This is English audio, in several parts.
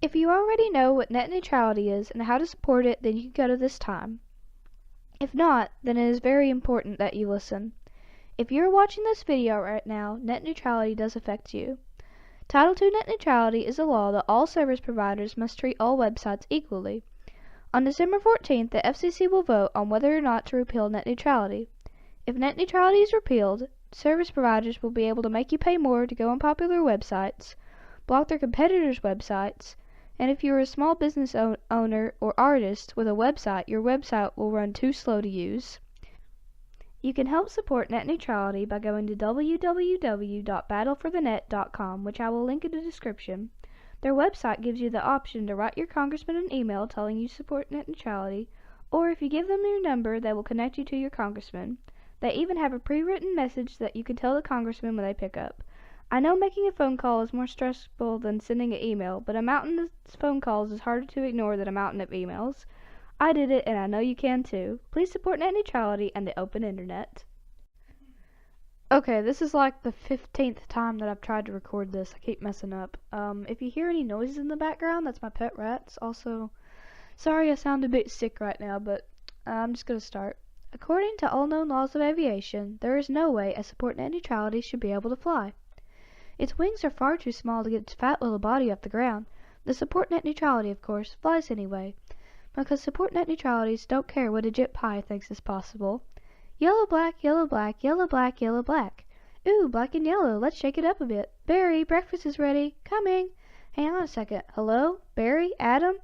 If you already know what net neutrality is and how to support it, then you can go to this time. If not, then it is very important that you listen. If you are watching this video right now, net neutrality does affect you. Title II net neutrality is a law that all service providers must treat all websites equally. On December 14th, the FCC will vote on whether or not to repeal net neutrality. If net neutrality is repealed, service providers will be able to make you pay more to go on popular websites, block their competitors' websites, and if you are a small business owner or artist with a website, your website will run too slow to use. You can help support net neutrality by going to www.battleforthenet.com, which I will link in the description. Their website gives you the option to write your congressman an email telling you support net neutrality, or if you give them your number, they will connect you to your congressman. They even have a pre-written message that you can tell the congressman when they pick up. I know making a phone call is more stressful than sending an email, but a mountain of phone calls is harder to ignore than a mountain of emails. I did it, and I know you can too. Please support net neutrality and the open internet. Okay, this is like the 15th time that I've tried to record this. I keep messing up. If you hear any noises in the background, that's my pet rats. Also, sorry I sound a bit sick right now, but I'm just gonna start. According to all known laws of aviation, there is no way a support net neutrality should be able to fly. Its wings are far too small to get its fat little body off the ground. The support net neutrality, of course, flies anyway, because support net neutralities don't care what a Jit Pie thinks is possible. Yellow, black, yellow, black, yellow, black, yellow, black. Ooh, black and yellow, let's shake it up a bit. Barry, breakfast is ready. Coming. Hang on a second. Hello? Barry? Adam?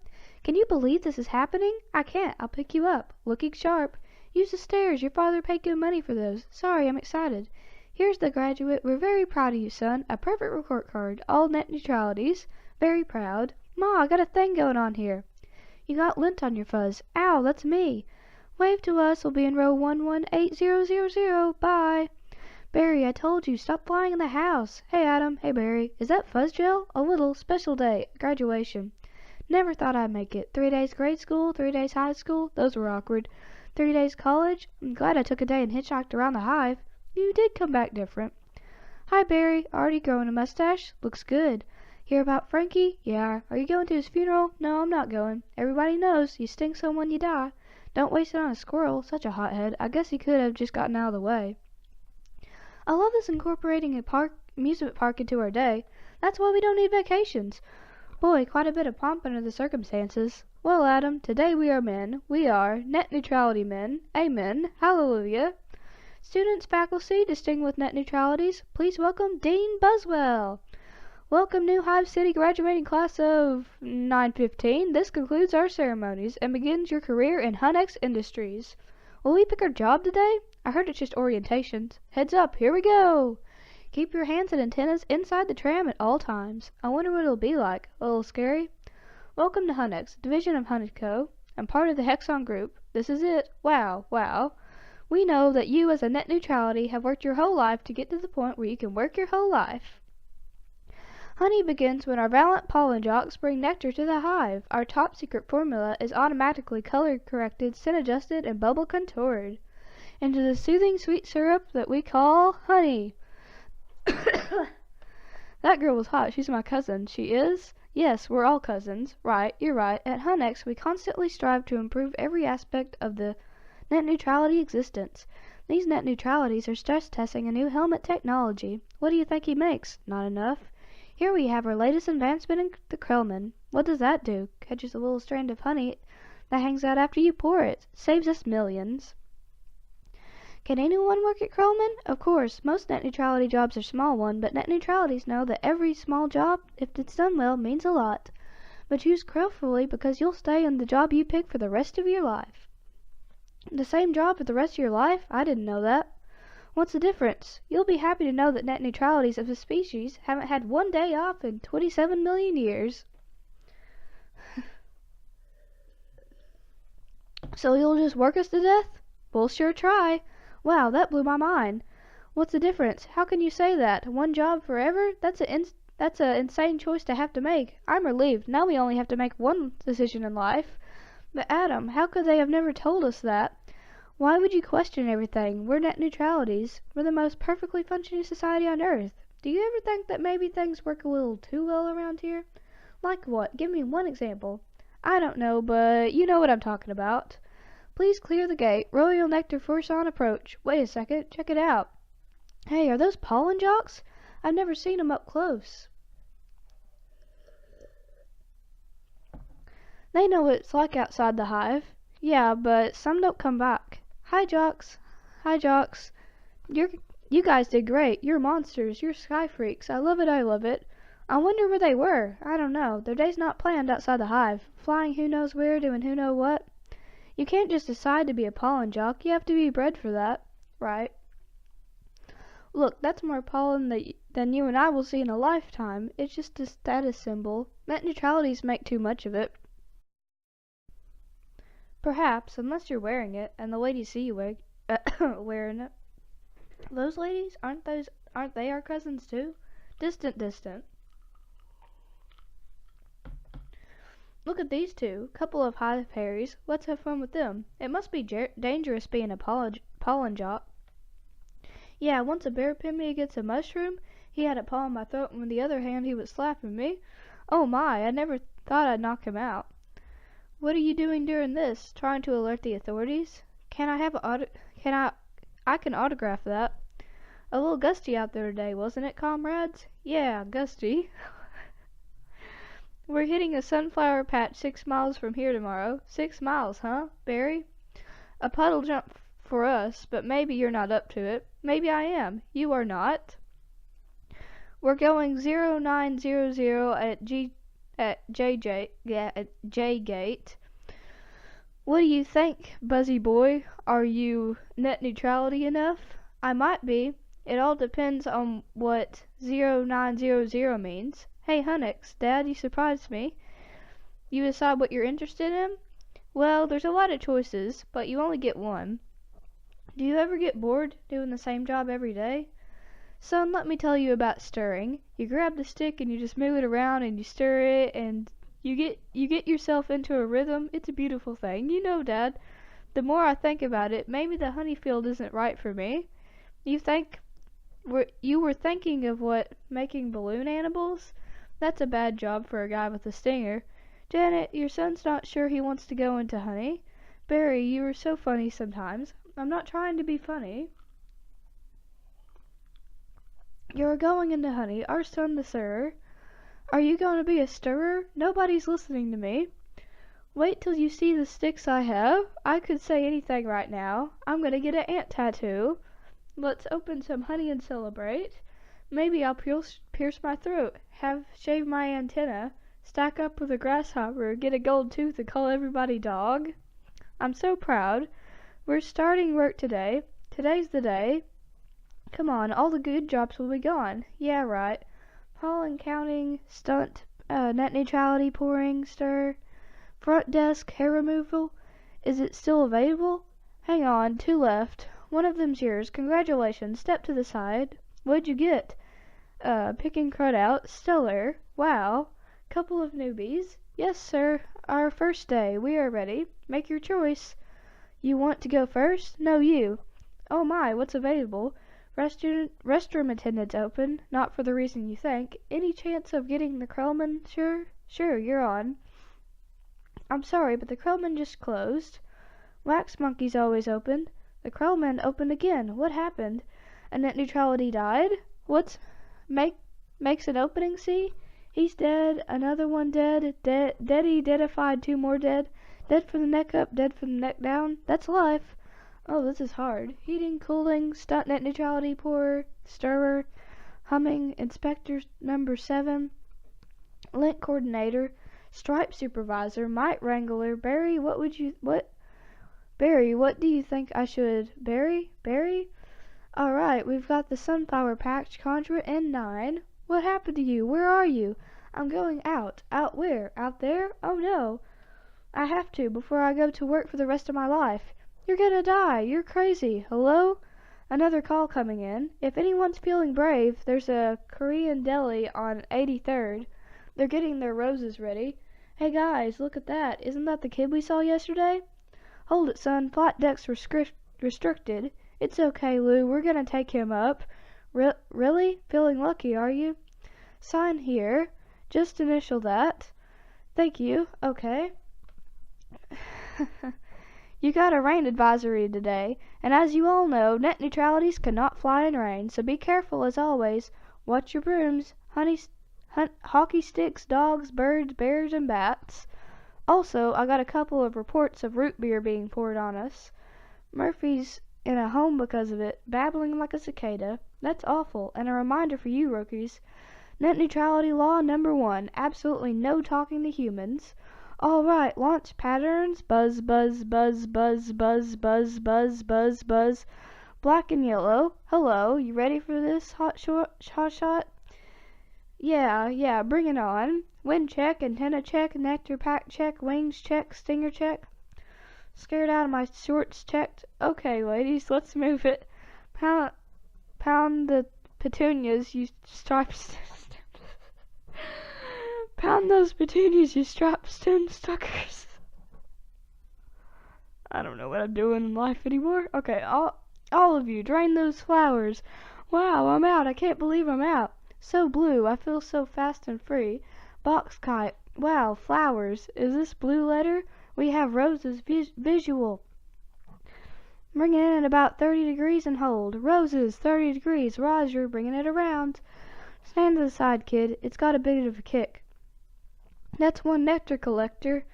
Can you believe this is happening? I can't. I'll pick you up. Looking sharp. Use the stairs. Your father paid good money for those. Sorry, I'm excited. Here's the graduate. We're very proud of you, son. A perfect report card. All net neutralities. Very proud. Ma, I got a thing going on here. You got lint on your fuzz. Ow, that's me. Wave to us. We'll be in row 118000. Bye. Barry, I told you. Stop flying in the house. Hey, Adam. Hey, Barry. Is that fuzz gel? A little. Special day. Graduation. Never thought I'd make it. 3 days grade school, 3 days high school. Those were awkward. 3 days college. I'm glad I took a day and hitchhiked around the hive. You did come back different. Hi, Barry. Already growing a mustache? Looks good. Hear about Frankie? Yeah. Are you going to his funeral? No, I'm not going. Everybody knows you sting someone you die. Don't waste it on a squirrel. Such a hothead. I guess he could have just gotten out of the way. I love this incorporating a amusement park into our day. That's why we don't need vacations. Boy, quite a bit of pomp under the circumstances. Well, Adam, today we are men. We are net neutrality men. Amen. Hallelujah. Students, faculty, distinguished with net neutralities, please welcome Dean Buswell. Welcome new Hive City graduating class of 915. This concludes our ceremonies and begins your career in Hunex Industries. Will we pick our job today? I heard it's just orientations. Heads up, here we go. Keep your hands and antennas inside the tram at all times. I wonder what it'll be like. A little scary? Welcome to Hunex, division of Huneco. I'm part of the Hexon group. This is it. Wow, wow. We know that you as a net neutrality have worked your whole life to get to the point where you can work your whole life. Honey begins when our valiant pollen jocks bring nectar to the hive. Our top secret formula is automatically color corrected, scent adjusted, and bubble contoured into the soothing sweet syrup that we call honey. That girl was hot. She's my cousin. She is? Yes, we're all cousins. Right, you're right. At Hunex, we constantly strive to improve every aspect of the net neutrality existence. These net neutralities are stress testing a new helmet technology. What do you think he makes? Not enough. Here we have our latest advancement in the Krellman. What does that do? Catches a little strand of honey that hangs out after you pour it. Saves us millions. Can anyone work at Krellman? Of course, most net neutrality jobs are small ones, but net neutralities know that every small job, if it's done well, means a lot. But choose carefully because you'll stay on the job you pick for the rest of your life. The same job for the rest of your life? I didn't know that. What's the difference? You'll be happy to know that net neutralities of a species haven't had one day off in 27 million years. So you'll just work us to death? We'll sure try. Wow, that blew my mind. What's the difference? How can you say that? One job forever? That's an insane choice to have to make. I'm relieved. Now we only have to make one decision in life. But Adam, how could they have never told us that? Why would you question everything? We're net neutralities. We're the most perfectly functioning society on Earth. Do you ever think that maybe things work a little too well around here? Like what? Give me one example. I don't know, but you know what I'm talking about. Please clear the gate. Royal Nectar Force on approach. Wait a second. Check it out. Hey, are those pollen jocks? I've never seen them up close. They know what it's like outside the hive. Yeah, but some don't come back. Hi, jocks. Hi, jocks. You guys did great. You're monsters. You're sky freaks. I love it. I love it. I wonder where they were. I don't know. Their day's not planned outside the hive. Flying who knows where, doing who knows what. You can't just decide to be a pollen jock. You have to be bred for that. Right. Look, that's more pollen than you and I will see in a lifetime. It's just a status symbol. Net neutralities make too much of it. Perhaps, unless you're wearing it, and the ladies see you wearing it. Those ladies, aren't they our cousins too? Distant. Look at these two, couple of hive fairies. Let's have fun with them. It must be dangerous being a pollen jock. Yeah, once a bear pinned me against a mushroom. He had a paw on my throat, and with the other hand he was slapping me. Oh my, I never thought I'd knock him out. What are you doing during this? Trying to alert the authorities? Can I have I can autograph that. A little gusty out there today, wasn't it, comrades? Yeah, gusty. We're hitting a sunflower patch 6 miles from here tomorrow. 6 miles, huh, Barry? A puddle jump for us, but maybe you're not up to it. Maybe I am. You are not. We're going 0900 at J Gate. What do you think, Buzzy boy? Are you net neutrality enough? I might be. It all depends on what 0900 means. Hey, Hunnix, Dad, you surprised me. You decide what you're interested in? Well, there's a lot of choices, but you only get one. Do you ever get bored doing the same job every day? Son, let me tell you about stirring. You grab the stick and you just move it around and you stir it and you get yourself into a rhythm. It's a beautiful thing. You know, Dad. The more I think about it, maybe the honey field isn't right for me. You were thinking of what, making balloon animals? That's a bad job for a guy with a stinger. Janet, your son's not sure he wants to go into honey. Barry, you are so funny sometimes. I'm not trying to be funny. You're going into honey. Our son the stirrer. Are you going to be a stirrer? Nobody's listening to me. Wait till you see the sticks I have. I could say anything right now. I'm going to get an ant tattoo. Let's open some honey and celebrate. Maybe I'll pierce my throat, shave my antenna, stack up with a grasshopper, get a gold tooth and call everybody dog. I'm so proud. We're starting work today. Today's the day. Come on, all the good jobs will be gone. Yeah, right. Pollen counting, stunt, net neutrality, pouring, stir, front desk, hair removal. Is it still available? Hang on, 2 left. One of them's yours. Congratulations. Step to the side. What'd you get? Picking crud out. Stellar. Wow. Couple of newbies. Yes, sir. Our first day. We are ready. Make your choice. You want to go first? No, you. Oh my, what's available? Restroom attendants open. Not for the reason you think. Any chance of getting the Krellman? Sure, you're on. I'm sorry, but the Krellman just closed. Wax monkey's always open. The Krellman opened again. What happened? A net neutrality died? Makes an opening, see? He's dead. Another one dead. Deady deadified. 2 more dead. Dead from the neck up. Dead from the neck down. That's life. Oh, this is hard. Heating, cooling, stunt net neutrality, pourer, stirrer, humming, inspector number 7, link coordinator, stripe supervisor, mite wrangler. Barry, what do you think I should? Barry? Alright, we've got the sunflower patch conjurer N9. What happened to you? Where are you? I'm going out. Out where? Out there? Oh no. I have to before I go to work for the rest of my life. You're gonna die. You're crazy. Hello? Another call coming in. If anyone's feeling brave, there's a Korean deli on 83rd. They're getting their roses ready. Hey guys, look at that. Isn't that the kid we saw yesterday? Hold it, son. Flight deck's restricted. It's okay, Lou. We're gonna take him up. Really? Feeling lucky, are you? Sign here. Just initial that. Thank you. Okay. You got a rain advisory today, and as you all know, net neutralities cannot fly in rain, so be careful as always. Watch your brooms, hockey sticks, dogs, birds, bears, and bats. Also, I got a couple of reports of root beer being poured on us. Murphy's in a home because of it, babbling like a cicada. That's awful, and a reminder for you rookies. Net neutrality law number 1, absolutely no talking to humans. Alright, launch patterns. Buzz, buzz, buzz, buzz, buzz, buzz, buzz, buzz, buzz. Black and yellow. Hello, you ready for this hot shot? Yeah, bring it on. Wind check, antenna check, nectar pack check, wings check, stinger check. Scared out of my shorts checked. Okay, ladies, let's move it. Pound the petunias, you striped Pound those petunias, you striped stone suckers. I don't know what I'm doing in life anymore. Okay, all of you, drain those flowers. Wow, I'm out. I can't believe I'm out. So blue, I feel so fast and free. Box kite. Wow, flowers. Is this blue letter? We have roses visual. Bring it in about 30 degrees and hold. Roses, 30 degrees. Roger, bringing it around. Stand to the side, kid. It's got a bit of a kick. That's one nectar collector.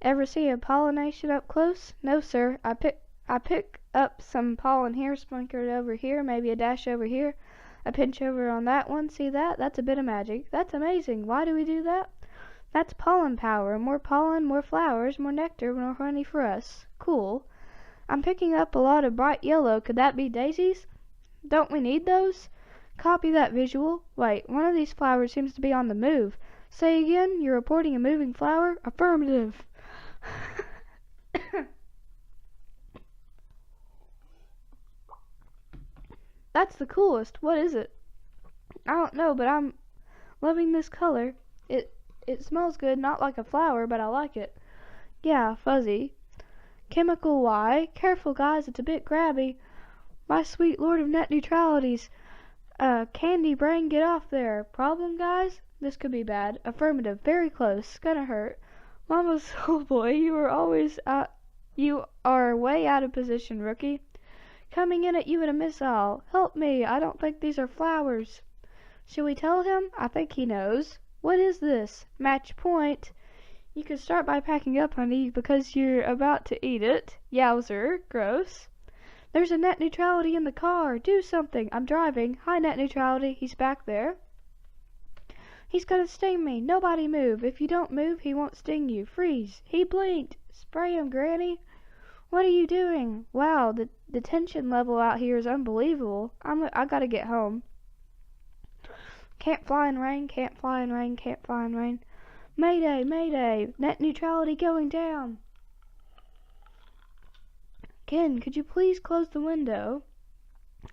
Ever see a pollination up close? No, sir. I pick up some pollen here, sprinkled over here, maybe a dash over here, a pinch over on that one. See that? That's a bit of magic. That's amazing. Why do we do that? That's pollen power. More pollen, more flowers, more nectar, more honey for us. Cool. I'm picking up a lot of bright yellow. Could that be daisies? Don't we need those? Copy that visual. Wait, one of these flowers seems to be on the move. Say again, you're reporting a moving flower? Affirmative. That's the coolest. What is it? I don't know, but I'm loving this color. It smells good, not like a flower, but I like it. Yeah, fuzzy. Chemical Y. Careful, guys, it's a bit grabby. My sweet lord of net neutralities. Candy brain, get off there. Problem, guys? This could be bad. Affirmative. Very close. Gonna hurt. Mama's oh boy, you are way out of position, rookie. Coming in at you in a missile. Help me, I don't think these are flowers. Should we tell him? I think he knows. What is this? Match point. You can start by packing up, honey, because you're about to eat it. Yowzer. Gross. There's a net neutrality in the car. Do something. I'm driving. Hi, net neutrality. He's back there. He's gonna sting me. Nobody move. If you don't move, he won't sting you. Freeze. He blinked. Spray him, Granny. What are you doing? Wow, the tension level out here is unbelievable. I gotta get home. Can't fly in rain, can't fly in rain, can't fly in rain. Mayday, mayday. Net neutrality going down. Ken, could you please close the window?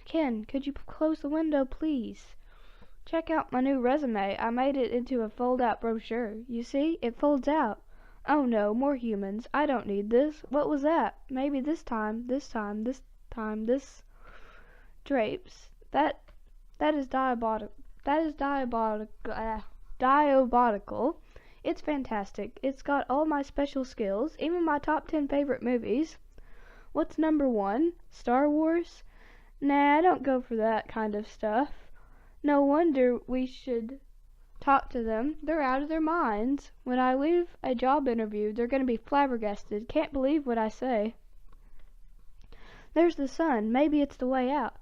Ken, could you close the window, please? Check out my new resume. I made it into a fold-out brochure. You see? It folds out. Oh no, more humans. I don't need this. What was that? Maybe this time. Drapes. That is diabolical. Diabolical. It's fantastic. It's got all my special skills, even my top 10 favorite movies. What's number 1? Star Wars? Nah, I don't go for that kind of stuff. No wonder we should talk to them. They're out of their minds. When I leave a job interview, they're going to be flabbergasted. Can't believe what I say. There's the sun. Maybe it's the way out.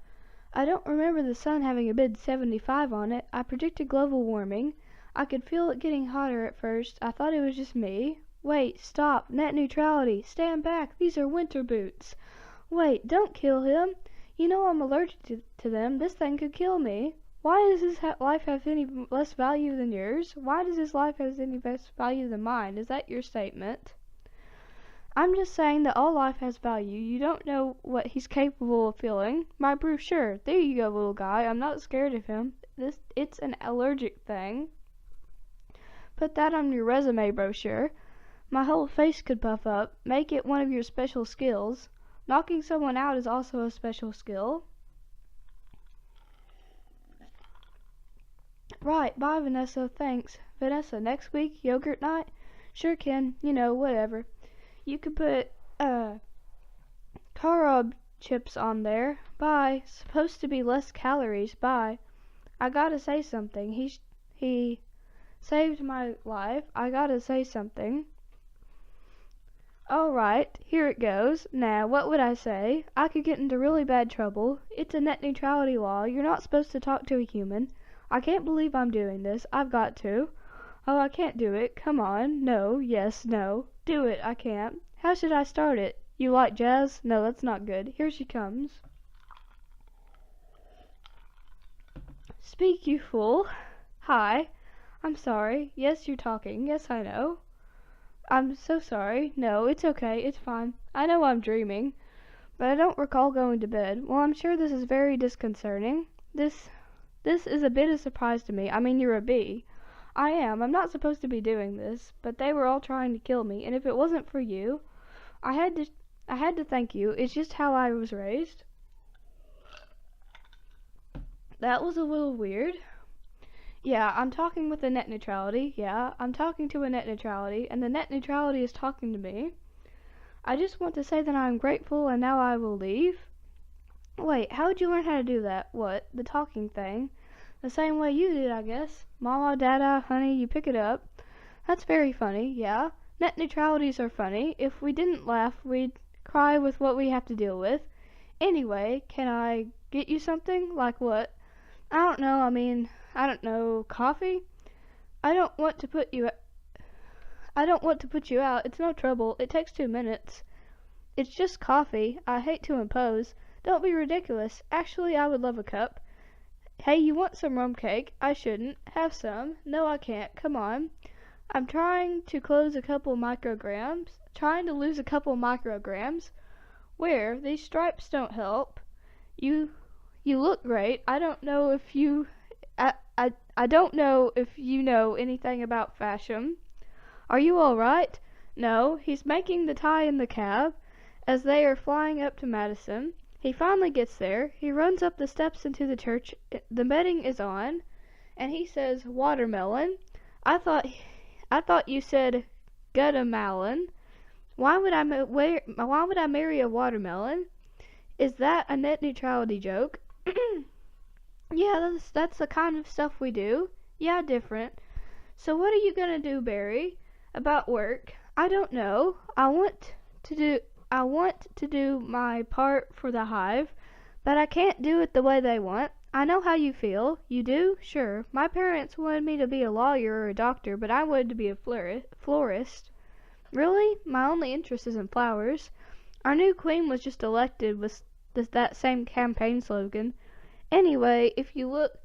I don't remember the sun having a bid 75 on it. I predicted global warming. I could feel it getting hotter at first. I thought it was just me. Wait, stop. Net neutrality. Stand back. These are winter boots. Wait, don't kill him. You know I'm allergic to them. This thing could kill me. Why does his life have any less value than yours? Why does his life have any less value than mine? Is that your statement? I'm just saying that all life has value. You don't know what he's capable of feeling. My brochure. There you go, little guy. I'm not scared of him. It's an allergic thing. Put that on your resume brochure. My whole face could puff up. Make it one of your special skills. Knocking someone out is also a special skill. Right, bye Vanessa, thanks. Vanessa, next week, yogurt night? Sure can, you know, whatever. You could put, carob chips on there. Bye. Supposed to be less calories. Bye. I gotta say something. He saved my life. I gotta say something. Alright, here it goes. Now, what would I say? I could get into really bad trouble. It's a net neutrality law. You're not supposed to talk to a human. I can't believe I'm doing this. I've got to. Oh, I can't do it. Come on. No, yes, no. Do it. I can't. How should I start it? You like jazz? No, that's not good. Here she comes. Speak, you fool. Hi. I'm sorry. Yes, you're talking. Yes, I know. I'm so sorry. No, it's okay. It's fine. I know I'm dreaming, but I don't recall going to bed. Well, I'm sure this is very disconcerting. This is a bit of a surprise to me. I mean, you're a bee. I am. I'm not supposed to be doing this, but they were all trying to kill me, and if it wasn't for you, I had to thank you. It's just how I was raised. That was a little weird. Yeah, I'm talking with the net neutrality. Yeah, I'm talking to a net neutrality, and the net neutrality is talking to me. I just want to say that I'm grateful, and now I will leave. Wait, how'd you learn how to do that? What? The talking thing? The same way you did, I guess. Mama, Dada, honey, you pick it up. That's very funny, yeah. Net neutralities are funny. If we didn't laugh, we'd cry with what we have to deal with. Anyway, can I get you something? Like what? I don't know, coffee? I don't want to put you out. It's no trouble. It takes 2 minutes. It's just coffee. I hate to impose. Don't be ridiculous. Actually, I would love a cup. Hey, you want some rum cake? I shouldn't. Have some. No, I can't. Come on. I'm trying to lose a couple micrograms. Where? These stripes don't help. You look great. I don't know if you know anything about fashion. Are you all right? No, he's making the tie in the cab as they are flying up to Madison. He finally gets there. He runs up the steps into the church. The wedding is on, and he says, "Watermelon." I thought you said guttamelon. Why would I marry a watermelon? Is that a net neutrality joke? Yeah, that's the kind of stuff we do. Yeah, different. So what are you gonna do, Barry? About work? I don't know. I want to do my part for the hive, but I can't do it the way they want. I know how you feel. You do? Sure. My parents wanted me to be a lawyer or a doctor, but I wanted to be a florist. Really? My only interest is in flowers. Our new queen was just elected with that same campaign slogan. Anyway, if you look,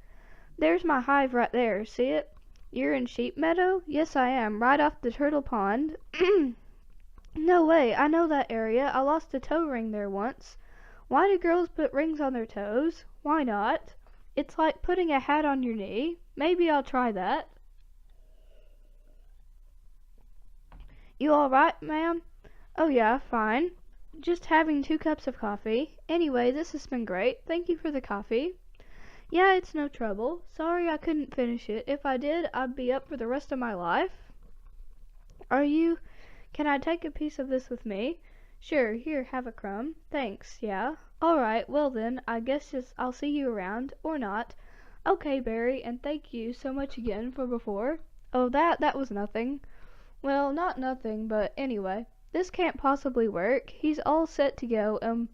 there's my hive right there. See it? You're in Sheep Meadow? Yes, I am. Right off the Turtle Pond. No way. I know that area. I lost a toe ring there once. Why do girls put rings on their toes? Why not? It's like putting a hat on your knee. Maybe I'll try that. You all right, ma'am? Oh yeah, fine. Just having 2 cups of coffee. Anyway, this has been great. Thank you for the coffee. Yeah, it's no trouble. Sorry I couldn't finish it. If I did, I'd be up for the rest of my life. Can I take a piece of this with me? Sure, here, have a crumb. Thanks, yeah. Alright, well then, I guess I'll see you around, or not. Okay, Barry, and thank you so much again for before. Oh, that was nothing. Well, not nothing, but anyway, this can't possibly work. He's all set to go,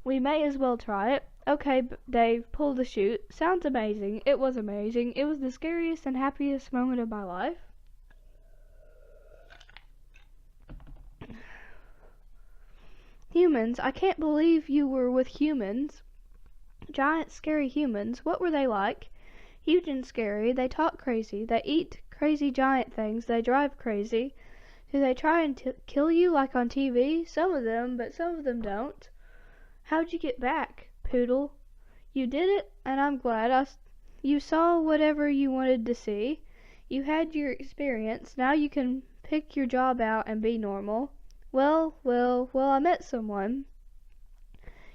we may as well try it. Okay, Dave, pull the chute. Sounds amazing. It was amazing. It was the scariest and happiest moment of my life. Humans, I can't believe you were with humans. Giant, scary humans. What were they like? Huge and scary. They talk crazy. They eat crazy giant things. They drive crazy. Do they try and kill you like on TV? Some of them, but some of them don't. How'd you get back, Poodle? You did it, and I'm glad. You saw whatever you wanted to see. You had your experience. Now you can pick your job out and be normal. Well, I met someone.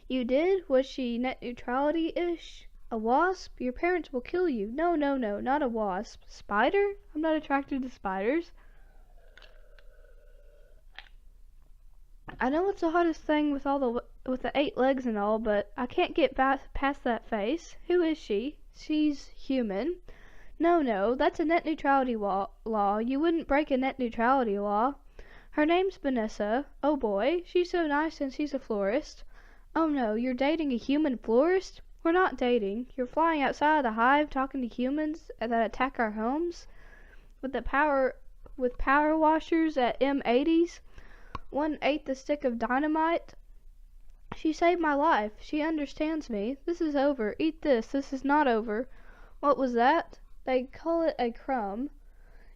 You did? Was she net neutrality-ish? A wasp? Your parents will kill you. No, no, no, not a wasp. Spider? I'm not attracted to spiders. I know it's the hottest thing with the 8 legs and all, but I can't get past that face. Who is she? She's human. No, no, that's a net neutrality law. You wouldn't break a net neutrality law. Her name's Vanessa. Oh boy, she's so nice and she's a florist. Oh no, you're dating a human florist? We're not dating. You're flying outside of the hive talking to humans that attack our homes with power washers at M80s. 1/8 the stick of dynamite. She saved my life. She understands me. This is over. Eat this. This is not over. What was that? They call it a crumb.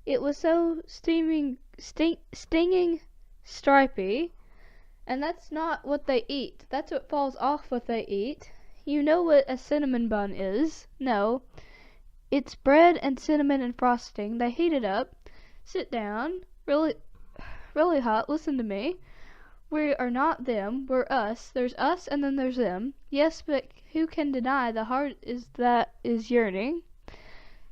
It was so stinging, stripy. And that's not what they eat. That's what falls off what they eat. You know what a cinnamon bun is. No. It's bread and cinnamon and frosting. They heat it up. Sit down. Really hot. Listen to me. We are not them. We're us. There's us and then there's them. Yes, but who can deny the heart is yearning?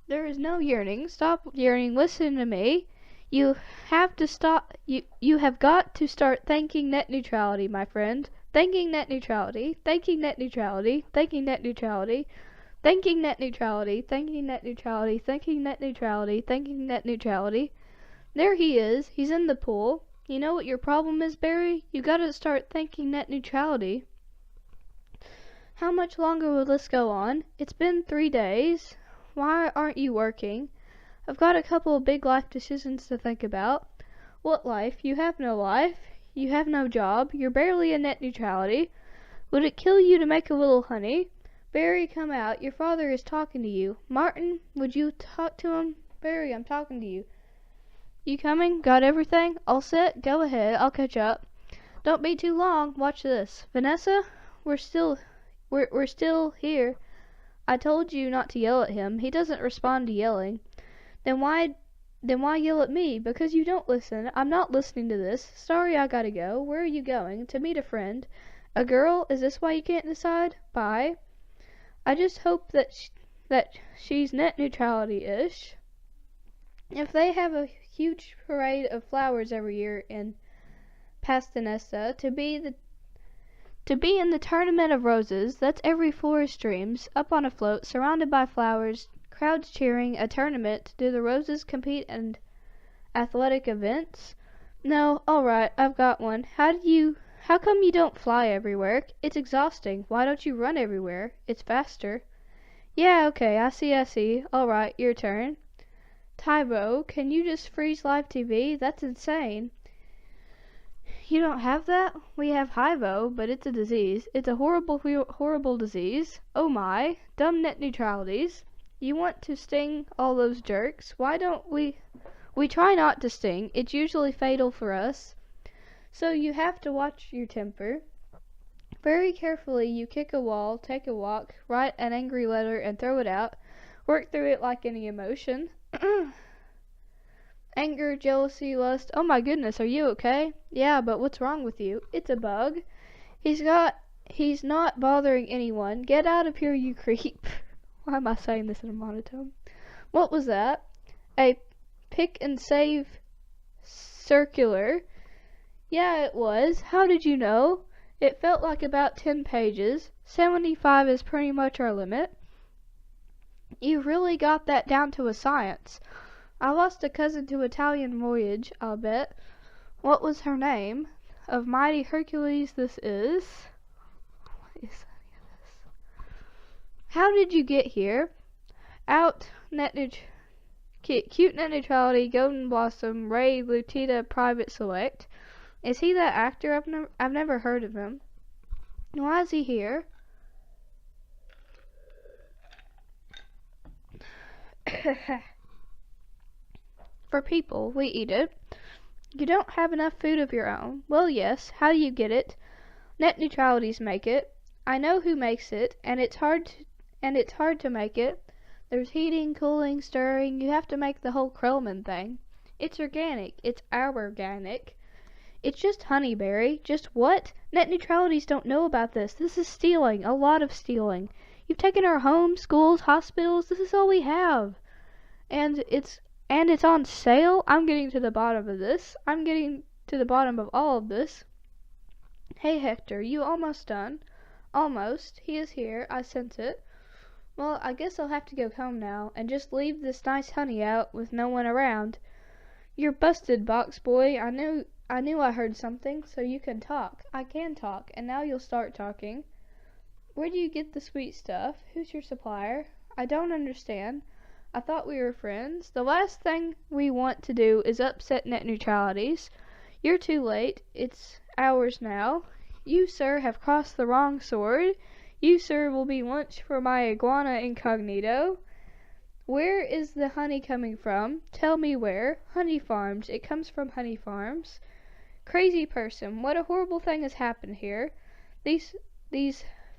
There is no yearning. Stop yearning. Listen to me. You have to stop. You have got to start thanking net neutrality, my friend. Thanking net neutrality. Thanking net neutrality. Thanking net neutrality. Thanking net neutrality. Thanking net neutrality. Thanking net neutrality. Thanking net neutrality. There he is. He's in the pool. You know what your problem is, Barry? You gotta start thanking net neutrality. How much longer will this go on? It's been 3 days. Why aren't you working? I've got a couple of big life decisions to think about. What life? You have no life. You have no job. You're barely in net neutrality. Would it kill you to make a little honey? Barry, come out. Your father is talking to you. Martin, would you talk to him? Barry, I'm talking to you. You coming? Got everything? All set? Go ahead. I'll catch up. Don't be too long. Watch this. Vanessa, we're still here. I told you not to yell at him. He doesn't respond to yelling. Then why yell at me? Because you don't listen. I'm not listening to this. Sorry, I gotta go. Where are you going? To meet a friend. A girl? Is this why you can't decide? Bye. I just hope that she's net neutrality-ish. If they have a huge parade of flowers every year in Pastanessa, to be in the tournament of roses, that's every florist dreams, up on a float, surrounded by flowers, crowds cheering, a tournament. Do the roses compete in athletic events? No, alright, I've got one. How come you don't fly everywhere? It's exhausting. Why don't you run everywhere? It's faster. Yeah, okay, I see. Alright, your turn. Tybo, can you just freeze live TV? That's insane. You don't have that? We have Hybo, but it's a disease. It's a horrible disease. Oh my. Dumb net neutralities. You want to sting all those jerks? Why don't we try not to sting. It's usually fatal for us. So you have to watch your temper. Very carefully you kick a wall, take a walk, write an angry letter and throw it out. Work through it like any emotion. Anger, jealousy, lust. Oh my goodness, are you okay? Yeah, but what's wrong with you? It's a bug. He's not bothering anyone. Get out of here, you creep. Why am I saying this in a monotone? What was that? A pick and save circular. Yeah, it was. How did you know? It felt like about 10 pages. 75 is pretty much our limit. You really got that down to a science. I lost a cousin to Italian voyage, I'll bet. What was her name? Of mighty Hercules this is. What is any of this? How did you get here? Out cute net neutrality, golden blossom, Ray Lutita private select. Is he that actor? I've never heard of him. Why is he here? For people, we eat it. You don't have enough food of your own. Well, yes. How do you get it? Net neutralities make it. I know who makes it, and it's hard to make it. There's heating, cooling, stirring. You have to make the whole Krellman thing. It's organic. It's our organic. It's just honeyberry. Just what? Net neutralities don't know about this. This is stealing. A lot of stealing. You've taken our homes, schools, hospitals. This is all we have. And it's on sale. I'm getting to the bottom of this. I'm getting to the bottom of all of this. Hey Hector, you almost done? Almost. He is here. I sense it. Well, I guess I'll have to go home now and just leave this nice honey out with no one around. You're busted, box boy. I knew I heard something, so you can talk. I can talk, and now you'll start talking. Where do you get the sweet stuff? Who's your supplier? I don't understand. I thought we were friends. The last thing we want to do is upset net neutralities. You're too late. It's ours now. You, sir, have crossed the wrong sword. You, sir, will be lunch for my iguana incognito. Where is the honey coming from? Tell me where. Honey farms. It comes from honey farms. Crazy person. What a horrible thing has happened here. These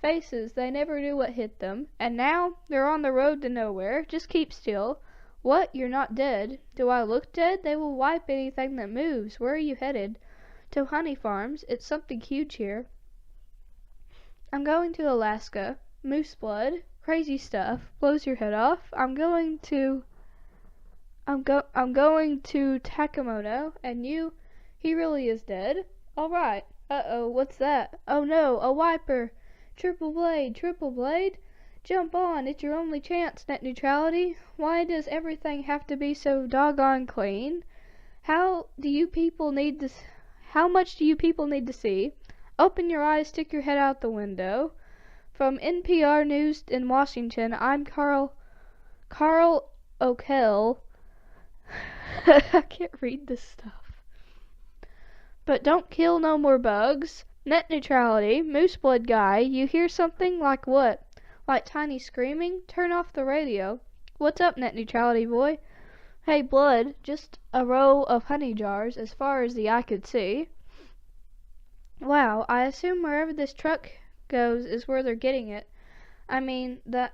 faces, they never knew what hit them. And now they're on the road to nowhere. Just keep still. What? You're not dead. Do I look dead? They will wipe anything that moves. Where are you headed? To honey farms. It's something huge here. I'm going to Alaska. Moose blood. Crazy stuff. Blows your head off. I'm going to Takamoto, and he really is dead. Alright. Uh-oh, what's that? Oh no, a wiper. Triple blade. Jump on, it's your only chance, net neutrality. Why does everything have to be so doggone clean? How much do you people need to see? Open your eyes, stick your head out the window. From NPR News in Washington, I'm Carl O'Kell. I can't read this stuff. But don't kill no more bugs. Net neutrality, moose blood guy, you hear something? Like what? Like tiny screaming? Turn off the radio. What's up, net neutrality boy? Hey, blood, just a row of honey jars as far as the eye could see. Wow, I assume wherever this truck goes is where they're getting it. I mean, that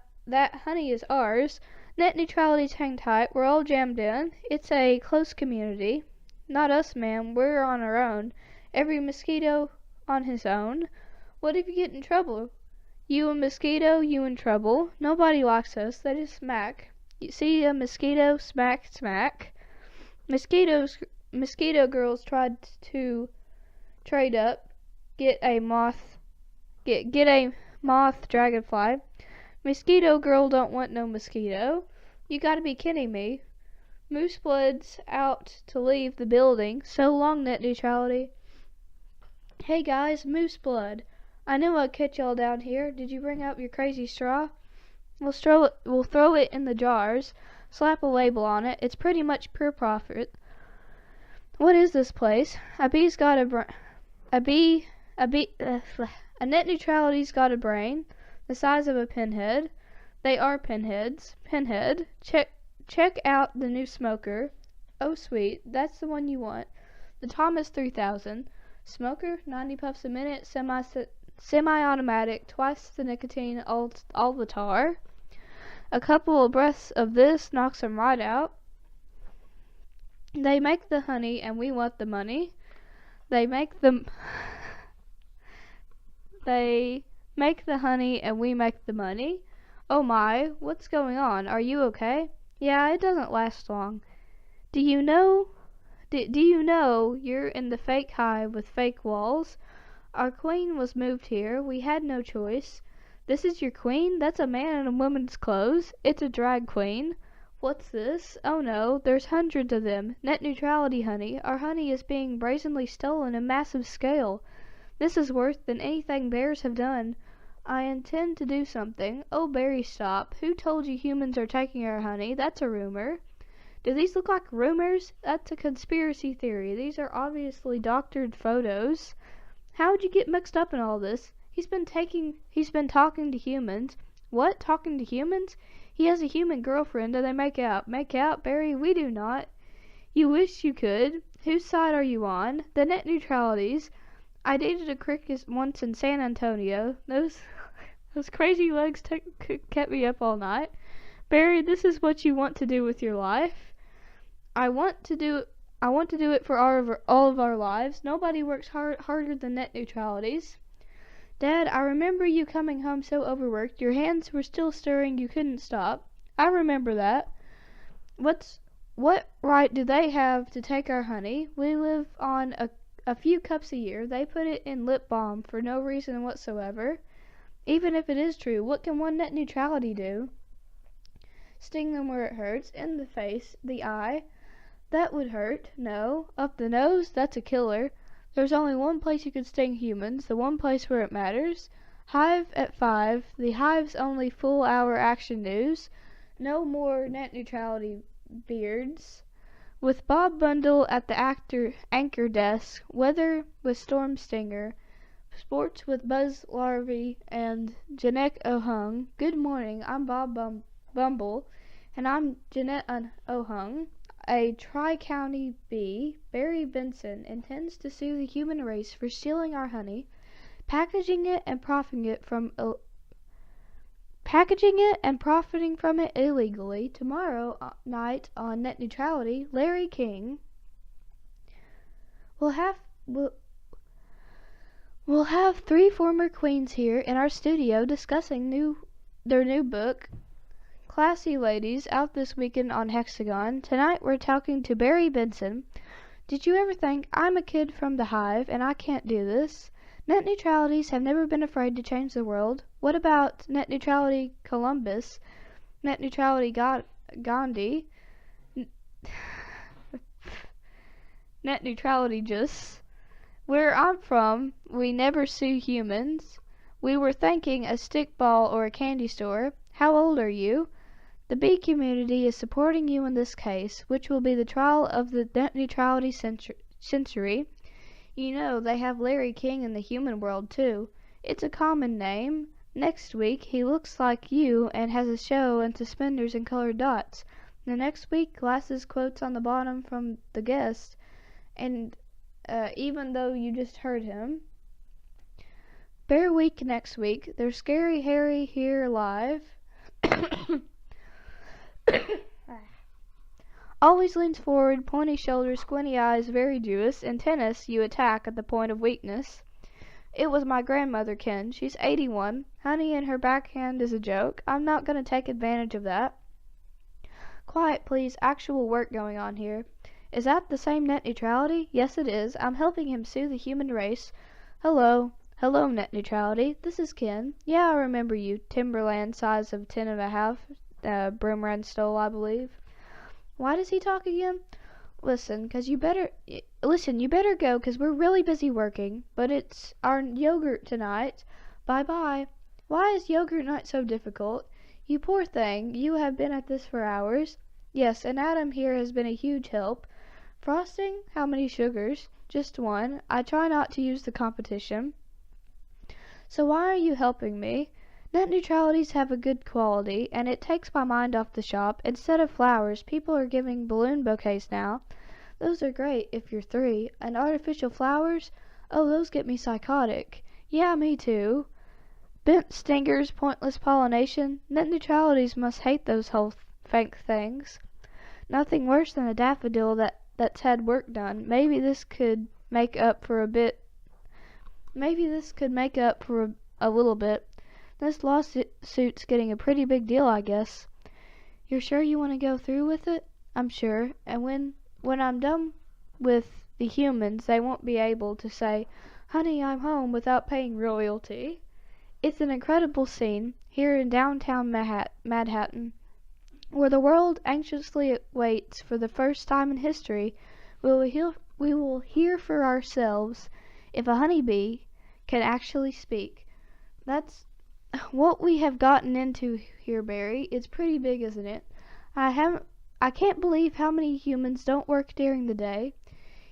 honey is ours. Net neutrality's hang tight. We're all jammed in. It's a close community. Not us, ma'am. We're on our own. Every mosquito on his own. What if you get in trouble? You a mosquito, you in trouble. Nobody likes us. They just smack. You see a mosquito, smack, smack. Mosquito girls tried to trade up, get a moth dragonfly. Mosquito girl don't want no mosquito. You gotta be kidding me. Moose blood's out to leave the building. So long, net neutrality. Hey guys, moose blood. I knew I'd catch y'all down here. Did you bring up your crazy straw? We'll throw it in the jars. Slap a label on it. It's pretty much pure profit. What is this place? A net neutrality's got a brain the size of a pinhead. They are pinheads. Pinhead. Check out the new smoker. Oh sweet, that's the one you want. The Thomas 3000. Smoker, 90 puffs a minute, semi-automatic, twice the nicotine, all the tar. A couple of breaths of this knocks them right out. They make the honey and we want the money. They make the honey and we make the money. Oh my, what's going on? Are you okay? Yeah, it doesn't last long. Do you know you're in the fake hive with fake walls? Our queen was moved here. We had no choice. This is your queen? That's a man in a woman's clothes. It's a drag queen. What's this? Oh no, there's hundreds of them. Net neutrality honey. Our honey is being brazenly stolen in massive scale. This is worse than anything bears have done. I intend to do something. Oh, Barry, stop. Who told you humans are taking our honey? That's a rumor. Do these look like rumors? That's a conspiracy theory. These are obviously doctored photos. How'd you get mixed up in all this? He's been talking to humans. What? Talking to humans? He has a human girlfriend and they make out. Make out, Barry? We do not. You wish you could. Whose side are you on? The net neutralities. I dated a cricket once in San Antonio. Those crazy legs kept me up all night. Barry, this is what you want to do with your life. I want to do it for all of our lives. Nobody works harder than net neutralities. Dad, I remember you coming home so overworked, your hands were still stirring, you couldn't stop. I remember that. What right do they have to take our honey? We live on a few cups a year. They put it in lip balm for no reason whatsoever. Even if it is true, what can one net neutrality do? Sting them where it hurts, in the face, the eye. That would hurt. No. Up the nose? That's a killer. There's only one place you could sting humans, the one place where it matters. Hive at 5, the Hive's only full-hour action news. No more net neutrality beards. With Bob Bundle at the anchor desk, weather with Storm Stinger, sports with Buzz Larvey and Jeanette O'Hung. Good morning, I'm Bob Bumble, and I'm Jeanette O'Hung. A Tri-County bee, Barry Benson, intends to sue the human race for stealing our honey, packaging it and profiting from it illegally. Tomorrow night on Net Neutrality, Larry King will have 3 former queens here in our studio discussing their new book, Classy Ladies, out this weekend on Hexagon. Tonight we're talking to Barry Benson. Did you ever think, I'm a kid from the Hive and I can't do this? Net neutralities have never been afraid to change the world. What about net neutrality Columbus? Net neutrality Gandhi? Net neutrality just. Where I'm from, we never sue humans. We were thanking a stickball or a candy store. How old are you? The bee community is supporting you in this case, which will be the trial of the net neutrality century. You know, they have Larry King in the human world, too. It's a common name. Next week, he looks like you and has a show and suspenders and colored dots. The next week, glasses quotes on the bottom from the guest, and even though you just heard him. Bear Week next week. There's Scary Harry here live. Always leans forward, pointy shoulders, squinty eyes, very Jewish. In tennis, you attack at the point of weakness. It was my grandmother, Ken. She's 81. Honey in her backhand is a joke. I'm not going to take advantage of that. Quiet, please. Actual work going on here. Is that the same net neutrality? Yes, it is. I'm helping him sue the human race. Hello. Hello, net neutrality. This is Ken. Yeah, I remember you. Timberland size of 10.5. Brimran stole, I believe. Why does he talk again? Listen, you better go, 'cause we're really busy working. But it's our yogurt tonight. Bye-bye. Why is yogurt night so difficult? You poor thing, you have been at this for hours. Yes, and Adam here has been a huge help. Frosting? How many sugars? Just 1. I try not to use the competition. So why are you helping me? Net neutralities have a good quality, and it takes my mind off the shop. Instead of flowers, people are giving balloon bouquets now. Those are great if you're 3. And artificial flowers? Oh, those get me psychotic. Yeah, me too. Bent stingers, pointless pollination. Net neutralities must hate those whole fake things. Nothing worse than a daffodil that's had work done. Maybe this could make up for a little bit. This lawsuit's getting a pretty big deal, I guess. You're sure you want to go through with it? I'm sure. And when I'm done with the humans, they won't be able to say, Honey, I'm home, without paying royalty. It's an incredible scene here in downtown Manhattan, where the world anxiously waits for the first time in history. We will hear for ourselves if a honeybee can actually speak. That's what we have gotten into here, Barry. It's pretty big, isn't it? I can't believe how many humans don't work during the day.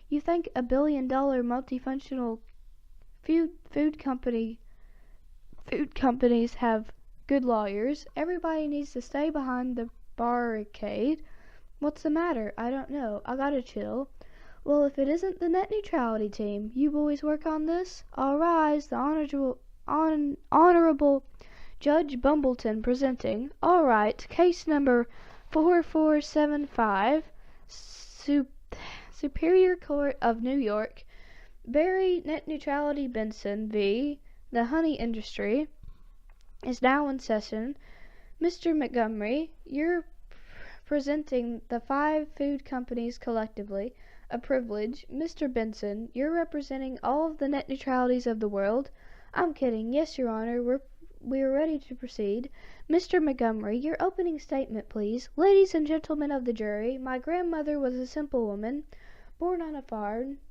You think $1 billion multifunctional food companies have good lawyers. Everybody needs to stay behind the barricade. What's the matter? I don't know. I gotta chill. Well, if it isn't the net neutrality team, you boys work on this? All rise, the Honorable Judge Bumbleton presenting. All right, case number 4475, Superior Court of New York. Barry Net Neutrality Benson v. The honey industry is now in session. Mr. Montgomery, you're presenting the 5 food companies collectively, a privilege. Mr. Benson, you're representing all of the net neutralities of the world. I'm kidding. Yes, Your Honor, we're ready to proceed. Mr. Montgomery, your opening statement, please. Ladies and gentlemen of the jury, my grandmother was a simple woman, born on a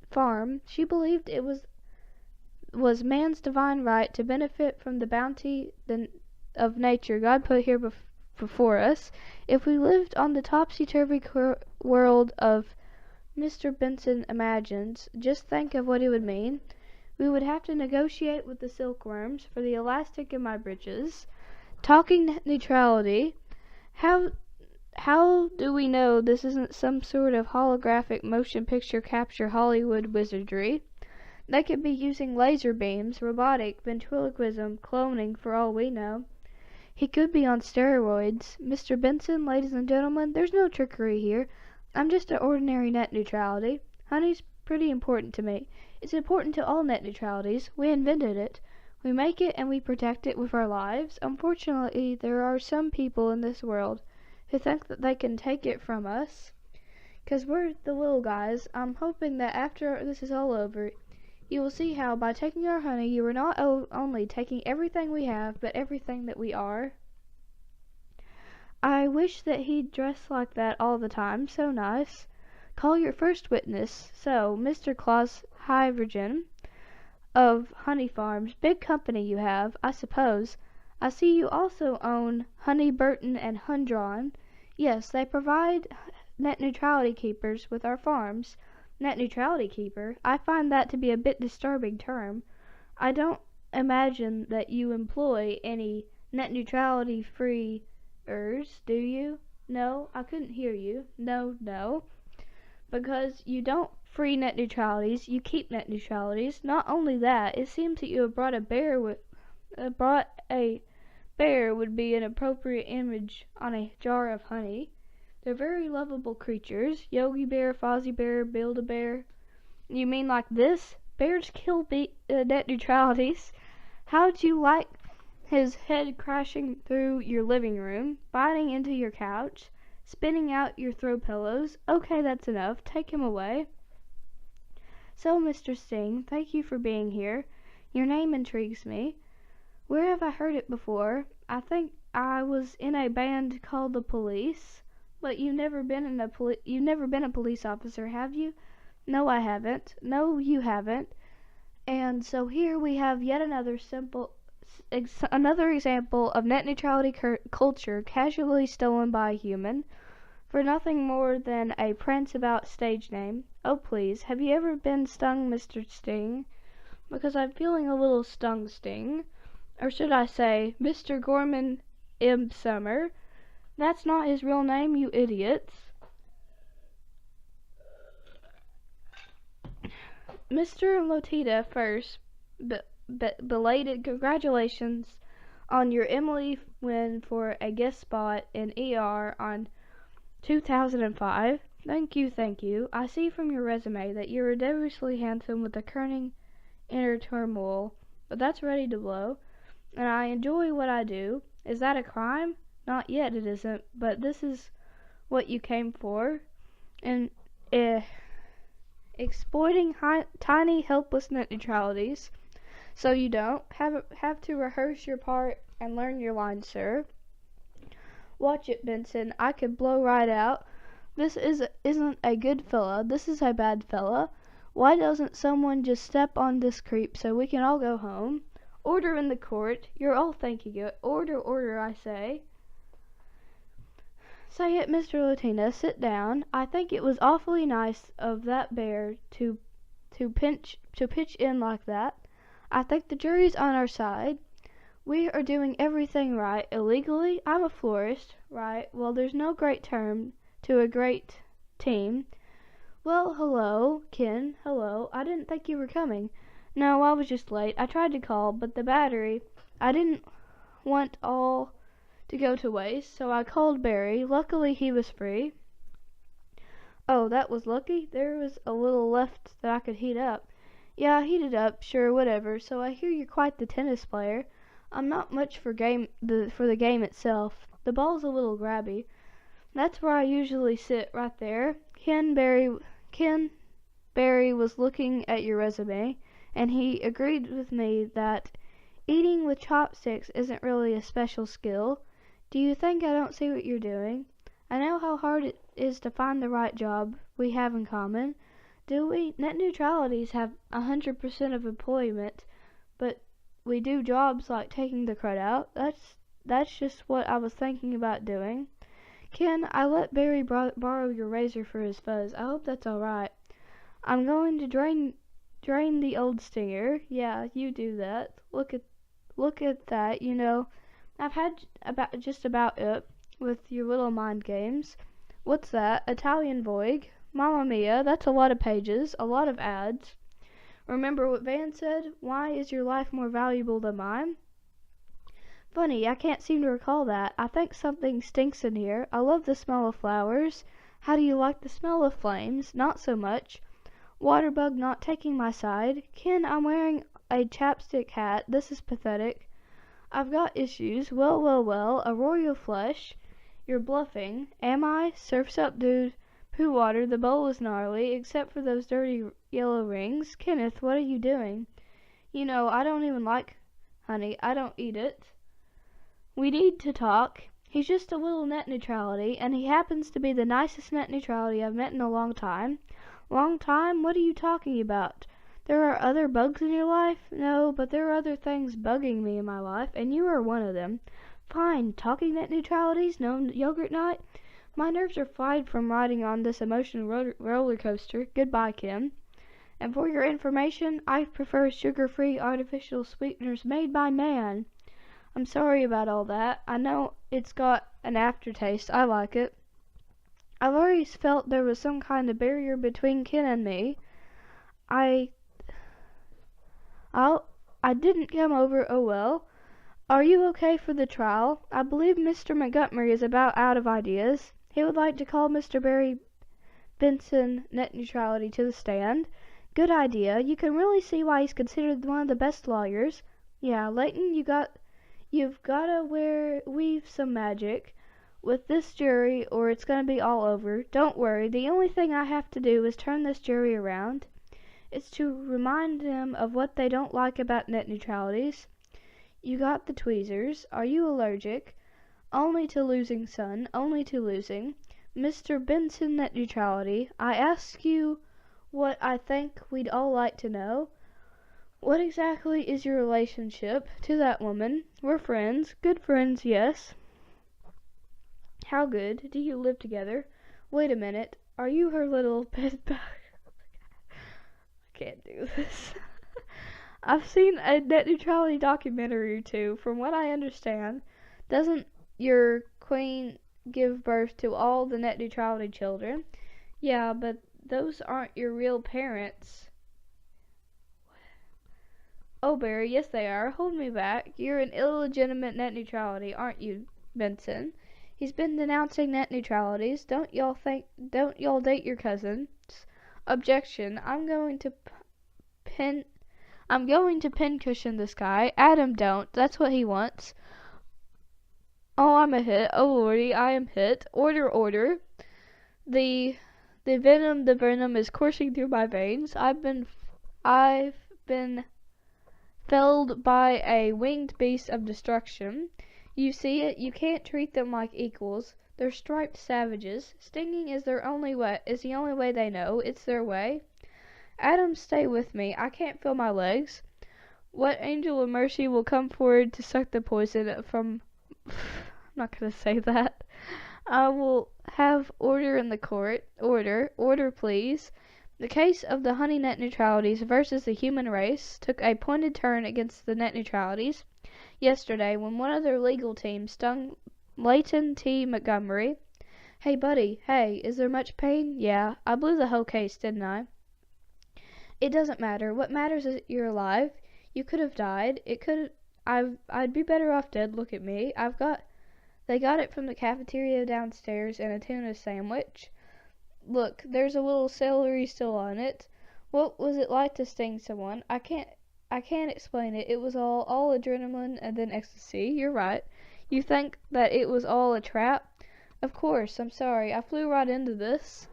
farm. She believed it was man's divine right to benefit from the bounty of nature God put here before us. If we lived on the topsy-turvy world of Mr. Benson imagines, just think of what it would mean. We would have to negotiate with the silkworms for the elastic in my breeches. Talking net neutrality, how do we know this isn't some sort of holographic motion picture capture Hollywood wizardry? They could be using laser beams, robotic, ventriloquism, cloning for all we know. He could be on steroids. Mr. Benson, ladies and gentlemen, there's no trickery here. I'm just an ordinary net neutrality. Honey's pretty important to me. It's important to all net neutralities. We invented it. We make it and we protect it with our lives. Unfortunately, there are some people in this world who think that they can take it from us, 'cause we're the little guys. I'm hoping that after this is all over, you will see how by taking our honey, you are not only taking everything we have, but everything that we are. I wish that he'd dress like that all the time. So nice. Call your first witness. So, Mr. Claus Hyvergen of Honey Farms. Big company you have, I suppose. I see you also own Honey Burton and Hundron. Yes, they provide net neutrality keepers with our farms. Net neutrality keeper? I find that to be a bit disturbing term. I don't imagine that you employ any net neutrality freeers, do you? No, I couldn't hear you. No. Because you don't free net neutralities, you keep net neutralities. Not only that, it seems that you have brought a bear would be an appropriate image on a jar of honey. They're very lovable creatures. Yogi Bear, Fozzie Bear, Build-A-Bear. You mean like this? Bears kill net neutralities. How'd you like his head crashing through your living room, biting into your couch, spinning out your throw pillows? Okay, that's enough. Take him away. So, Mr. Sting, thank you for being here. Your name intrigues me. Where have I heard it before? I think I was in a band called the Police. But you've never been a police officer, have you? No, I haven't. No, you haven't. And so here we have yet another example of net neutrality culture casually stolen by a human for nothing more than a prance about stage name. Oh, please, have you ever been stung, Mr. Sting? Because I'm feeling a little stung, Sting. Or should I say, Mr. Gorman M. Summer. That's not his real name, you idiots. Mr. Lotita, first, belated congratulations on your Emily win for a guest spot in ER on 2005. Thank you. I see from your resume that you're devilishly handsome with a kerning inner turmoil, but that's ready to blow. And I enjoy what I do. Is that a crime? Not yet, it isn't, but this is what you came for. And exploiting tiny, helpless net neutralities. So you don't have to rehearse your part and learn your lines, sir. Watch it, Benson. I could blow right out. This isn't a good fella. This is a bad fella. Why doesn't someone just step on this creep so we can all go home? Order in the court. You're all thinking it. Order, I say. Say it, Mr. Latina. Sit down. I think it was awfully nice of that bear to pitch in like that. I think the jury's on our side. We are doing everything right. Illegally, I'm a florist. Right. Well, there's no great term to a great team. Well, hello, Ken. Hello. I didn't think you were coming. No, I was just late. I tried to call, but the battery, I didn't want all to go to waste, so I called Barry. Luckily, he was free. Oh, that was lucky? There was a little left that I could heat up. Yeah, heated up, sure, whatever. So I hear you're quite the tennis player. I'm not much for the game itself. The ball's a little grabby. That's where I usually sit, right there. Ken Barry was looking at your resume, and he agreed with me that eating with chopsticks isn't really a special skill. Do you think I don't see what you're doing? I know how hard it is to find the right job we have in common. Do we? Net neutralities have 100% of employment, but we do jobs like taking the crud out. That's just what I was thinking about doing. Ken, I let Barry borrow your razor for his fuzz. I hope that's alright. I'm going to drain the old stinger. Yeah, you do that. Look at that. You know, I've had just about it with your little mind games. What's that? Italian Vogue? Mamma mia, that's a lot of pages, a lot of ads. Remember what Van said? Why is your life more valuable than mine? Funny, I can't seem to recall that. I think something stinks in here. I love the smell of flowers. How do you like the smell of flames? Not so much. Waterbug not taking my side. Ken, I'm wearing a chapstick hat. This is pathetic. I've got issues. Well, a royal flush. You're bluffing. Am I? Surf's up, dude. Pooh water, the bowl is gnarly, except for those dirty yellow rings. Kenneth, what are you doing? You know, I don't even like honey. I don't eat it. We need to talk. He's just a little net neutrality, and he happens to be the nicest net neutrality I've met in a long time. Long time? What are you talking about? There are other bugs in your life? No, but there are other things bugging me in my life, and you are one of them. Fine, talking net neutralities, no yogurt night? My nerves are fried from riding on this emotional roller coaster. Goodbye, Kim. And for your information, I prefer sugar-free artificial sweeteners made by man. I'm sorry about all that. I know it's got an aftertaste. I like it. I've always felt there was some kind of barrier between Ken and me. I didn't come over. Oh well. Are you okay for the trial? I believe Mr. Montgomery is about out of ideas. He would like to call Mr. Barry Benson net neutrality to the stand. Good idea. You can really see why he's considered one of the best lawyers. Yeah, Leighton, you've gotta weave some magic with this jury or it's gonna be all over. Don't worry, the only thing I have to do is turn this jury around. It's to remind them of what they don't like about net neutralities. You got the tweezers. Are you allergic? Only to losing, son, only to losing. Mr. Benson net neutrality, I ask you what I think we'd all like to know. What exactly is your relationship to that woman? We're friends. Good friends, yes. How good? Do you live together? Wait a minute. Are you her little pet bug? I can't do this. I've seen a net neutrality documentary or two. From what I understand, doesn't your queen give birth to all the net neutrality children? Yeah, but those aren't your real parents. Oh, Barry, yes they are. Hold me back. You're an illegitimate net neutrality, aren't you, Benson? He's been denouncing net neutralities. Don't y'all date your cousins? Objection. I'm going to pincushion this guy. Adam, don't. That's what he wants. Oh, I'm a hit. Oh, lordy, I am hit. Order, order. The venom is coursing through my veins. I've been felled by a winged beast of destruction. You see it? You can't treat them like equals. They're striped savages. Stinging is the only way they know. It's their way. Adam, stay with me. I can't feel my legs. What angel of mercy will come forward to suck the poison from... I'm not gonna say that. I will have order in the court. Order, please. The case of the honey net neutralities versus the human race took a pointed turn against the net neutralities yesterday when one of their legal team stung Leighton T. Montgomery. Hey, buddy. Hey, is there much pain? Yeah, I blew the whole case, didn't I? It doesn't matter. What matters is you're alive. You could have died. I'd be better off dead. Look at me. They got it from the cafeteria downstairs in a tuna sandwich. Look, there's a little celery still on it. What was it like to sting someone? I can't explain it. It was all adrenaline and then ecstasy. You're right. You think that it was all a trap? Of course, I'm sorry. I flew right into this.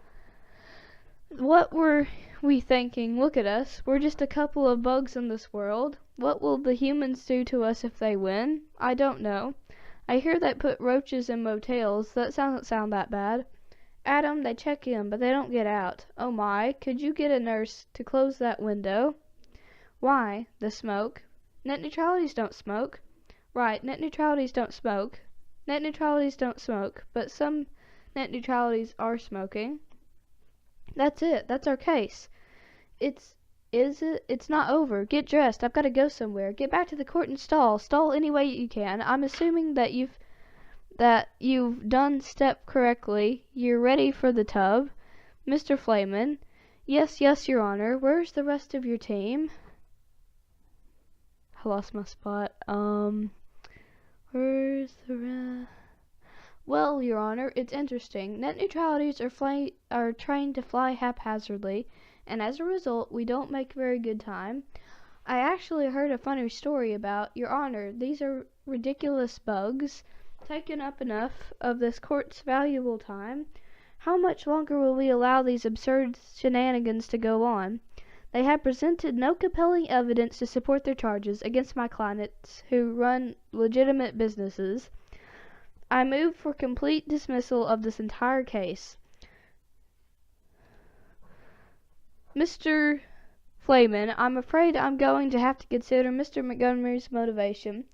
What were we thinking? Look at us. We're just a couple of bugs in this world. What will the humans do to us if they win? I don't know. I hear they put roaches in motels. That doesn't sound that bad. Adam, they check in, but they don't get out. Oh my, could you get a nurse to close that window? Why? The smoke. Net neutralities don't smoke. Right, net neutralities don't smoke. Net neutralities don't smoke, but some net neutralities are smoking. That's it. That's our case. Is it? It's not over. Get dressed. I've got to go somewhere. Get back to the court and stall. Stall any way you can. I'm assuming that you've done step correctly. You're ready for the tub. Mr. Flayman. Yes, your honor. Where's the rest of your team? I lost my spot. Where's the rest? Well, your honor, it's interesting. Net neutralities are trained to fly haphazardly, and as a result, we don't make very good time. I actually heard a funny story about, your honor, these are ridiculous bugs, taken up enough of this court's valuable time. How much longer will we allow these absurd shenanigans to go on? They have presented no compelling evidence to support their charges against my clients who run legitimate businesses. I move for complete dismissal of this entire case. Mr. Flayman, I'm afraid I'm going to have to consider Mr. Montgomery's motivation.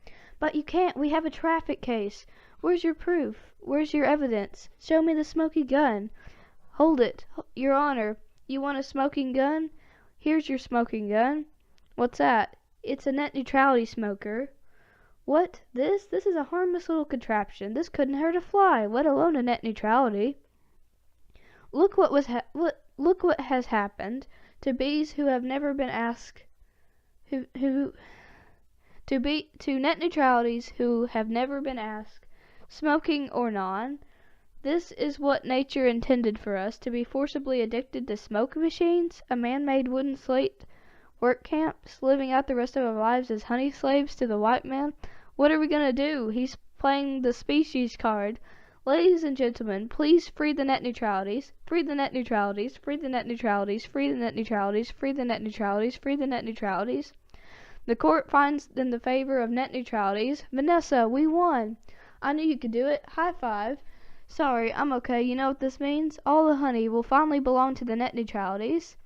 But you can't. We have a traffic case. Where's your proof? Where's your evidence? Show me the smoky gun. Hold it. Your honor, you want a smoking gun? Here's your smoking gun. What's that? It's a net neutrality smoker. What? This? This is a harmless little contraption. This couldn't hurt a fly, let alone a net neutrality. Look what has happened to bees who have never been asked to net neutralities who have never been asked, smoking or non. This is what nature intended for us, to be forcibly addicted to smoke machines, a man-made wooden slate work camps, living out the rest of our lives as honey slaves to the white man. What are we gonna do? He's playing the species card. Ladies and gentlemen, please free the net neutralities. Free the net neutralities. Free the net neutralities. Free the net neutralities. Free the net neutralities. Free the net neutralities. The court finds in the favor of net neutralities. Vanessa, we won. I knew you could do it. High five. Sorry, I'm okay. You know what this means? All the honey will finally belong to the net neutralities.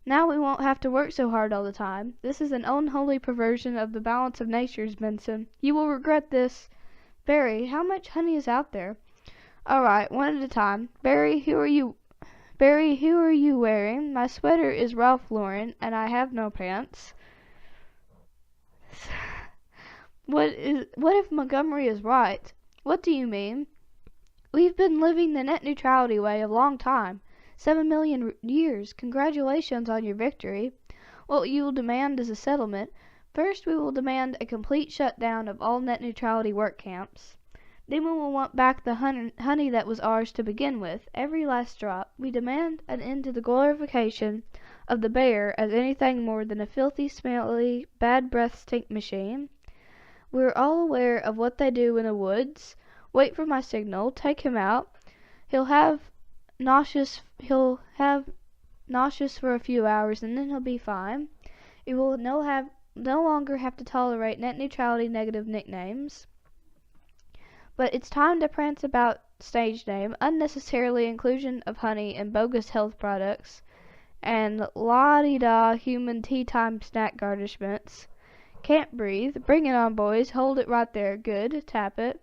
Now we won't have to work so hard all the time. This is an unholy perversion of the balance of natures, Benson. You will regret this. Barry, how much honey is out there? All right, one at a time. Barry, who are you wearing? My sweater is Ralph Lauren, and I have no pants. What if Montgomery is right? What do you mean? We've been living the net neutrality way a long time. 7 million years. Congratulations on your victory. What you will demand is a settlement. First, we will demand a complete shutdown of all net neutrality work camps. Then we will want back the honey that was ours to begin with, every last drop. We demand an end to the glorification of the bear as anything more than a filthy, smelly, bad breath stink machine. We're all aware of what they do in the woods. Wait for my signal. Take him out. He'll have nauseous for a few hours, and then he'll be fine. He will no longer have to tolerate net neutrality negative nicknames. But it's time to prance about stage name, unnecessarily inclusion of honey and bogus health products, and la-di-da human tea time snack garnishments. Can't breathe. Bring it on, boys. Hold it right there. Good. Tap it.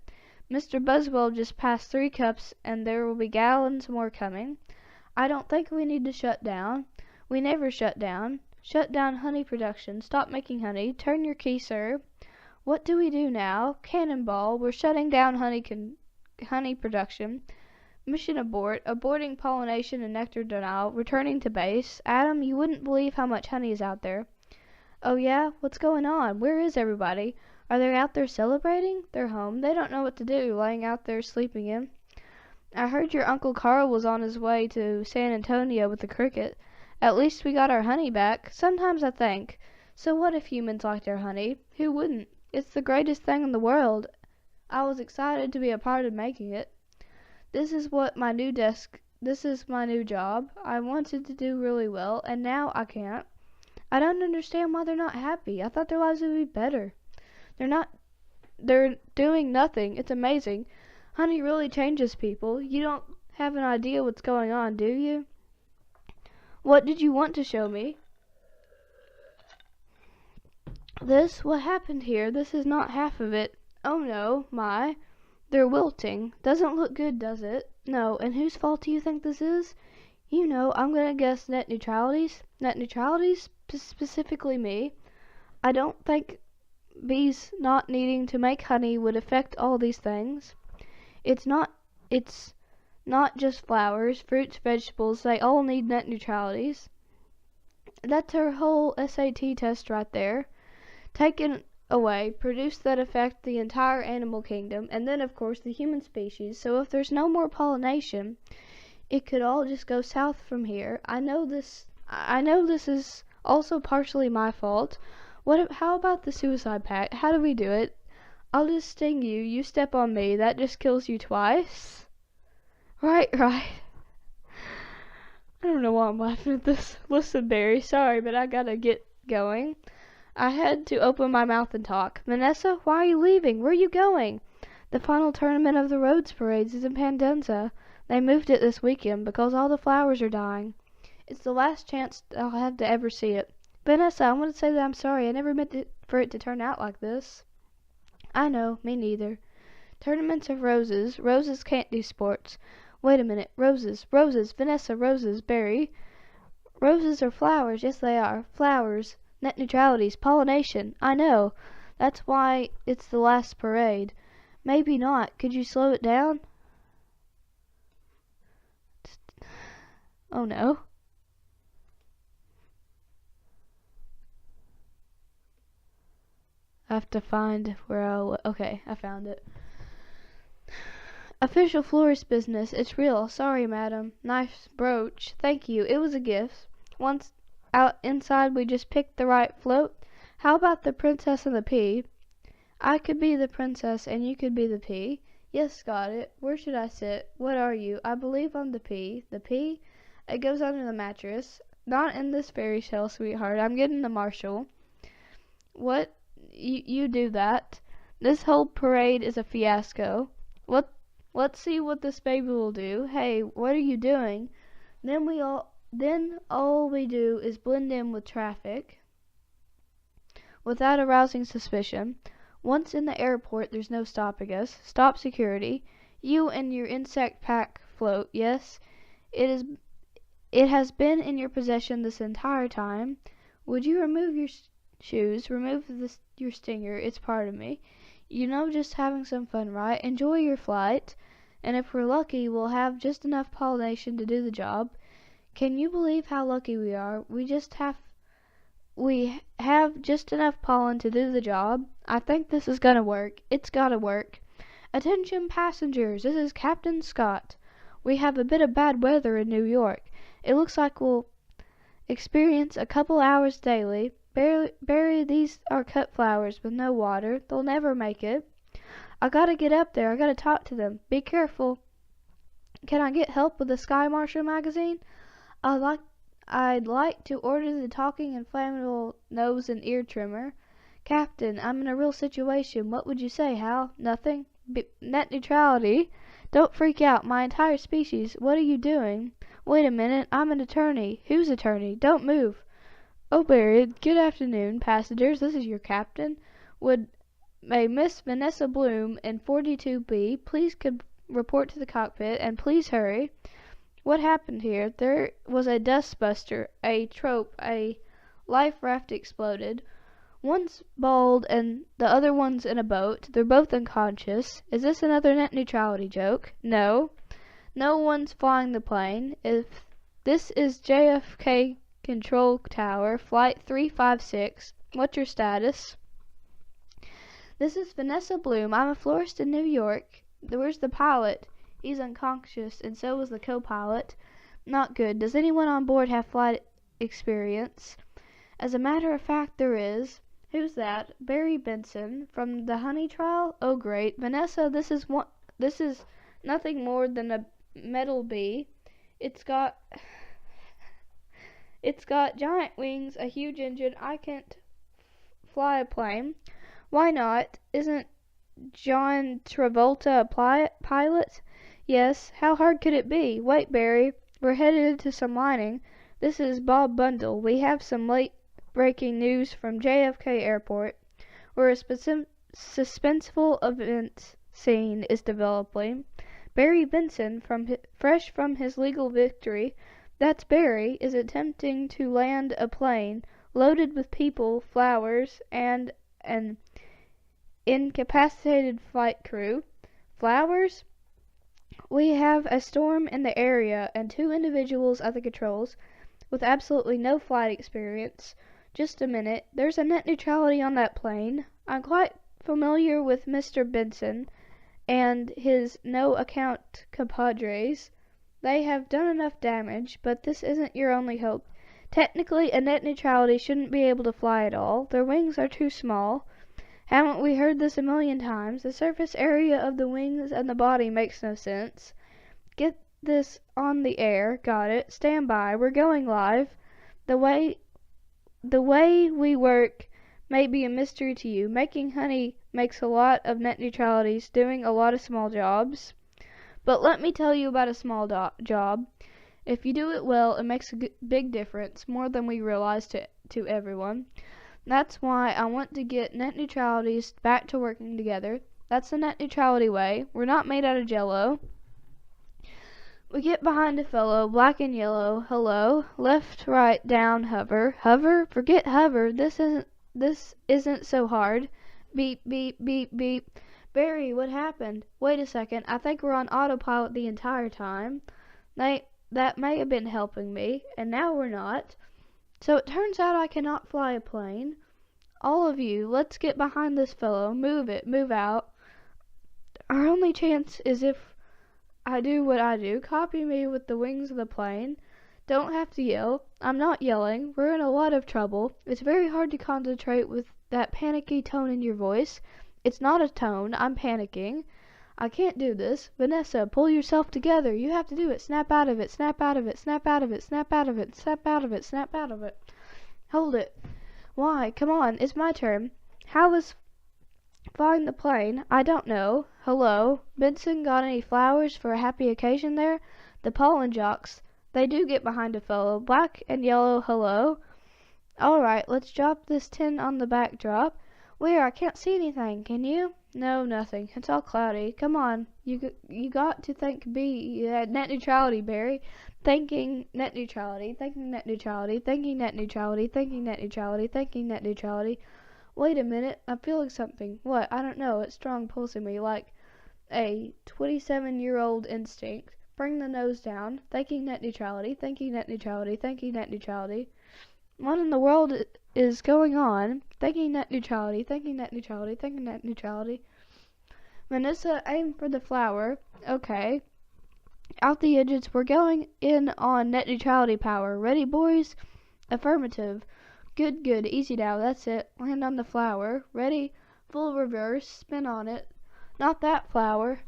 Mr. Buswell just passed 3 cups, and there will be gallons more coming. I don't think we need to shut down. We never shut down. Shut down honey production. Stop making honey. Turn your key, sir. What do we do now? Cannonball. We're shutting down honey production. Mission abort. Aborting pollination and nectar denial. Returning to base. Adam, you wouldn't believe how much honey is out there. Oh yeah? What's going on? Where is everybody? Are they out there celebrating? They're home. They don't know what to do, laying out there sleeping in. I heard your Uncle Carl was on his way to San Antonio with the cricket. At least we got our honey back. Sometimes I think, so what if humans liked our honey? Who wouldn't? It's the greatest thing in the world. I was excited to be a part of making it. This is my new job. I wanted to do really well, and now I can't. I don't understand why they're not happy. I thought their lives would be better. They're not. They're doing nothing. It's amazing. Honey really changes people. You don't have an idea what's going on, do you? What did you want to show me? What happened here. This is not half of it. Oh no, they're wilting. Doesn't look good, does it? No, and whose fault do you think this is? You know, I'm gonna guess net neutrality's. Net neutrality's? Specifically me. I don't think bees not needing to make honey would affect all these things. It's not just flowers, fruits, vegetables, they all need net neutralities. That's her whole SAT test right there. Taken away, produce that affect the entire animal kingdom, and then of course the human species. So if there's no more pollination, it could all just go south from here. I know this is also partially my fault. How about the suicide pact? How do we do it? I'll just sting you, you step on me, that just kills you twice. Right. I don't know why I'm laughing at this. Listen, Barry, sorry, but I gotta get going. I had to open my mouth and talk. Vanessa, why are you leaving? Where are you going? The final tournament of the Rhodes Parades is in Pandenza. They moved it this weekend because all the flowers are dying. It's the last chance I'll have to ever see it. Vanessa, I want to say that I'm sorry. I never meant for it to turn out like this. I know, me neither. Tournaments of roses. Roses can't do sports. Wait a minute. Roses. Vanessa, roses. Barry. Roses are flowers. Yes, they are. Flowers. Net neutralities, pollination. I know. That's why it's the last parade. Maybe not. Could you slow it down? Oh no. I have to find where okay, I found it. Official florist business. It's real. Sorry, madam. Nice brooch. Thank you. It was a gift. Once out inside we just picked the right float. How about the princess and the pea? I could be the princess and you could be the pea. Yes, got it. Where should I sit? What are you? I believe I'm the pea. The pea? It goes under the mattress. Not in this fairy tale, sweetheart. I'm getting the marshal. What? You do that? This whole parade is a fiasco. Let's see what this baby will do. Hey, what are you doing? Then all we do is blend in with traffic without arousing suspicion. Once in the airport, there's no stopping us. Stop security. You and your insect pack float, yes? It has been in your possession this entire time. Would you remove your shoes? Remove your stinger. It's part of me. You know, just having some fun, right? Enjoy your flight. And if we're lucky, we'll have just enough pollination to do the job. Can you believe how lucky we are? We have just enough pollen to do the job. I think this is gonna work. It's gotta work. Attention passengers, this is Captain Scott. We have a bit of bad weather in New York. It looks like we'll experience a couple hours daily. Barry, these are cut flowers with no water. They'll never make it. I gotta get up there. I gotta talk to them. Be careful. Can I get help with the Sky Marshal magazine? I'd like to order the talking inflammable nose and ear trimmer. Captain, I'm in a real situation. What would you say, Hal? Nothing? Net neutrality? Don't freak out. My entire species. What are you doing? Wait a minute. I'm an attorney. Whose attorney? Don't move. Oh, Barry. Good afternoon, passengers. This is your captain. Would a Miss Vanessa Bloom in 42B please could report to the cockpit, and please hurry. What happened here? There was a dust buster, a life raft exploded. One's bald and the other one's in a boat. They're both unconscious. Is this another net neutrality joke? No. No one's flying the plane. If this is JFK Control Tower, Flight 356. What's your status? This is Vanessa Bloom. I'm a florist in New York. Where's the pilot? He's unconscious, and so was the co-pilot. Not good. Does anyone on board have flight experience. As a matter of fact, there is. Who's that? Barry Benson from the honey trial? Oh great. Vanessa, this is nothing more than a metal bee. It's got giant wings, a huge engine. I can't fly a plane. Why not? Isn't John Travolta a pilot? Yes. How hard could it be? Wait, Barry. We're headed into some mining. This is Bob Bundle. We have some late breaking news from JFK Airport, where a suspenseful event scene is developing. Barry Benson, fresh from his legal victory, that's Barry, is attempting to land a plane loaded with people, flowers, and an incapacitated flight crew. Flowers? We have a storm in the area and 2 individuals at the controls with absolutely no flight experience. Just a minute. There's a net neutrality on that plane. I'm quite familiar with Mr. Benson and his no-account compadres. They have done enough damage, but this isn't your only hope. Technically, a net neutrality shouldn't be able to fly at all. Their wings are too small. Haven't we heard this a million times? The surface area of the wings and the body makes no sense. Get this on the air. Got it. Stand by. We're going live. The way we work may be a mystery to you. Making honey makes a lot of net neutralities, doing a lot of small jobs. But let me tell you about a small job. If you do it well, it makes a big difference, more than we realize to everyone. That's why I want to get net neutralities back to working together. That's the net neutrality way. We're not made out of jello. We get behind a fellow, black and yellow, hello, left, right, down, hover. Hover? Forget hover. This isn't so hard. Beep, beep, beep, beep. Barry, what happened? Wait a second. I think we're on autopilot the entire time. That may have been helping me, and now we're not. So it turns out I cannot fly a plane. All of you, let's get behind this fellow. Move it. Move out. Our only chance is if I do what I do. Copy me with the wings of the plane. Don't have to yell. I'm not yelling. We're in a lot of trouble. It's very hard to concentrate with that panicky tone in your voice. It's not a tone. I'm panicking. I can't do this. Vanessa, pull yourself together. You have to do it. Snap out of it. Snap out of it. Snap out of it. Snap out of it. Snap out of it. Snap out of it. Hold it. Why? Come on. It's my turn. How is flying the plane? I don't know. Hello? Benson, got any flowers for a happy occasion there? The pollen jocks. They do get behind a fellow. Black and yellow, hello? Alright, let's drop this tin on the backdrop. Where? I can't see anything. Can you? No, nothing. It's all cloudy. Come on. You got to think net neutrality, Barry. Thinking net neutrality. Thinking net neutrality. Thinking net neutrality. Thinking net neutrality. Thinking net neutrality. Wait a minute. I'm feeling something. What? I don't know. It's strong pulsing me like a 27-year-old instinct. Bring the nose down. Thinking net neutrality. Thinking net neutrality. Thinking net neutrality. What in the world is going on? Thinking net neutrality. Thinking net neutrality. Thinking net neutrality. Vanessa, aim for the flower. Okay. Out the edges. We're going in on net neutrality power. Ready, boys? Affirmative. Good, good. Easy now. That's it. Land on the flower. Ready? Full reverse. Spin on it. Not that flower.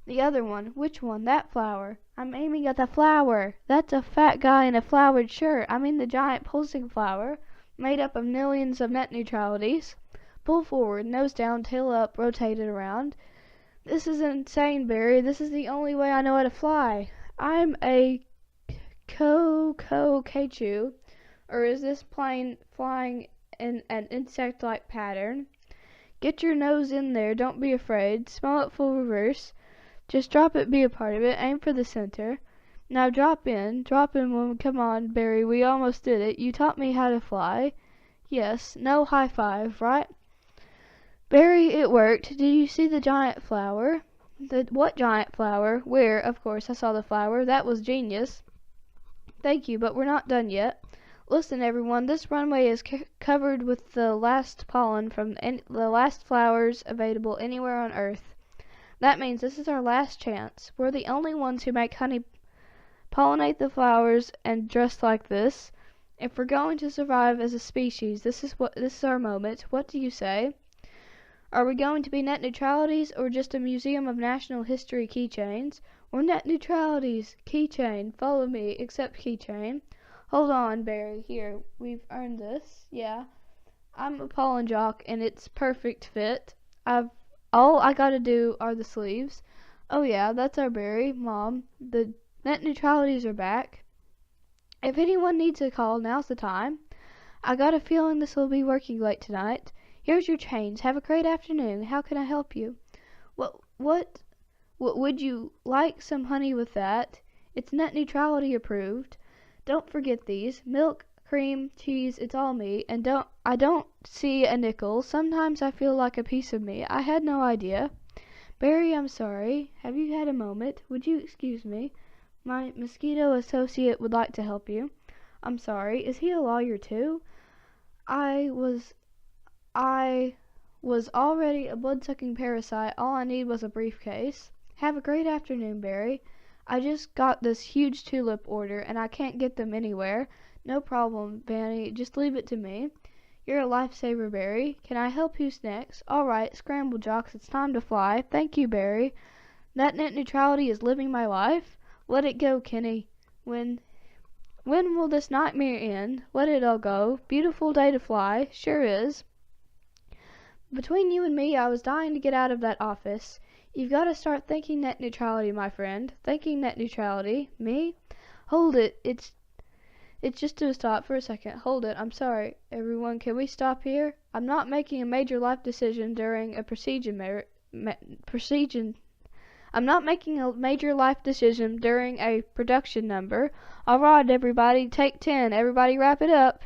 The other one. Which one? That flower. I'm aiming at the flower. That's a fat guy in a flowered shirt. I mean the giant pulsing flower, made up of millions of net neutralities. Pull forward, nose down, tail up, rotate it around. This is insane, Barry. This is the only way I know how to fly. I'm a Kachu. Or is this plane flying in an insect-like pattern? Get your nose in there. Don't be afraid. Smell it full reverse. Just drop it, be a part of it. Aim for the center. Now drop in. Drop in, woman. Come on, Barry. We almost did it. You taught me how to fly. Yes. No high five, right? Barry, it worked. Did you see the giant flower? What giant flower? Where? Of course, I saw the flower. That was genius. Thank you, but we're not done yet. Listen, everyone. This runway is covered with the last pollen from the last flowers available anywhere on Earth. That means this is our last chance. We're the only ones who make honey, pollinate the flowers, and dress like this. If we're going to survive as a species, this is our moment. What do you say? Are we going to be net neutralities or just a museum of national history keychains? Or net neutralities, keychain, follow me, accept keychain. Hold on, Barry, here, we've earned this, yeah. I'm a pollen jock and it's perfect fit. All I gotta do are the sleeves. Oh yeah, that's our Barry, Mom. The net neutralities are back. If anyone needs a call, now's the time. I got a feeling this will be working late tonight. Here's your change. Have a great afternoon. How can I help you? What would you like some honey with that? It's net neutrality approved. Don't forget these. Milk, cream, cheese, it's all me. And I don't see a nickel. Sometimes I feel like a piece of me. I had no idea. Barry, I'm sorry. Have you had a moment? Would you excuse me? My mosquito associate would like to help you. I'm sorry. Is he a lawyer too? I was already a blood-sucking parasite. All I need was a briefcase. Have a great afternoon, Barry. I just got this huge tulip order, and I can't get them anywhere. No problem, Vanny. Just leave it to me. You're a lifesaver, Barry. Can I help? Who's next? All right, scramble jocks. It's time to fly. Thank you, Barry. That net neutrality is living my life. Let it go, Kenny. When will this nightmare end? Let it all go. Beautiful day to fly. Sure is. Between you and me, I was dying to get out of that office. You've got to start thinking net neutrality, my friend. Thinking net neutrality. Me? Hold it. It's just to stop for a second. Hold it. I'm sorry. Everyone, can we stop here? I'm not making a major life decision during a I'm not making a major life decision during a production number. All right, everybody, take 10. Everybody wrap it up.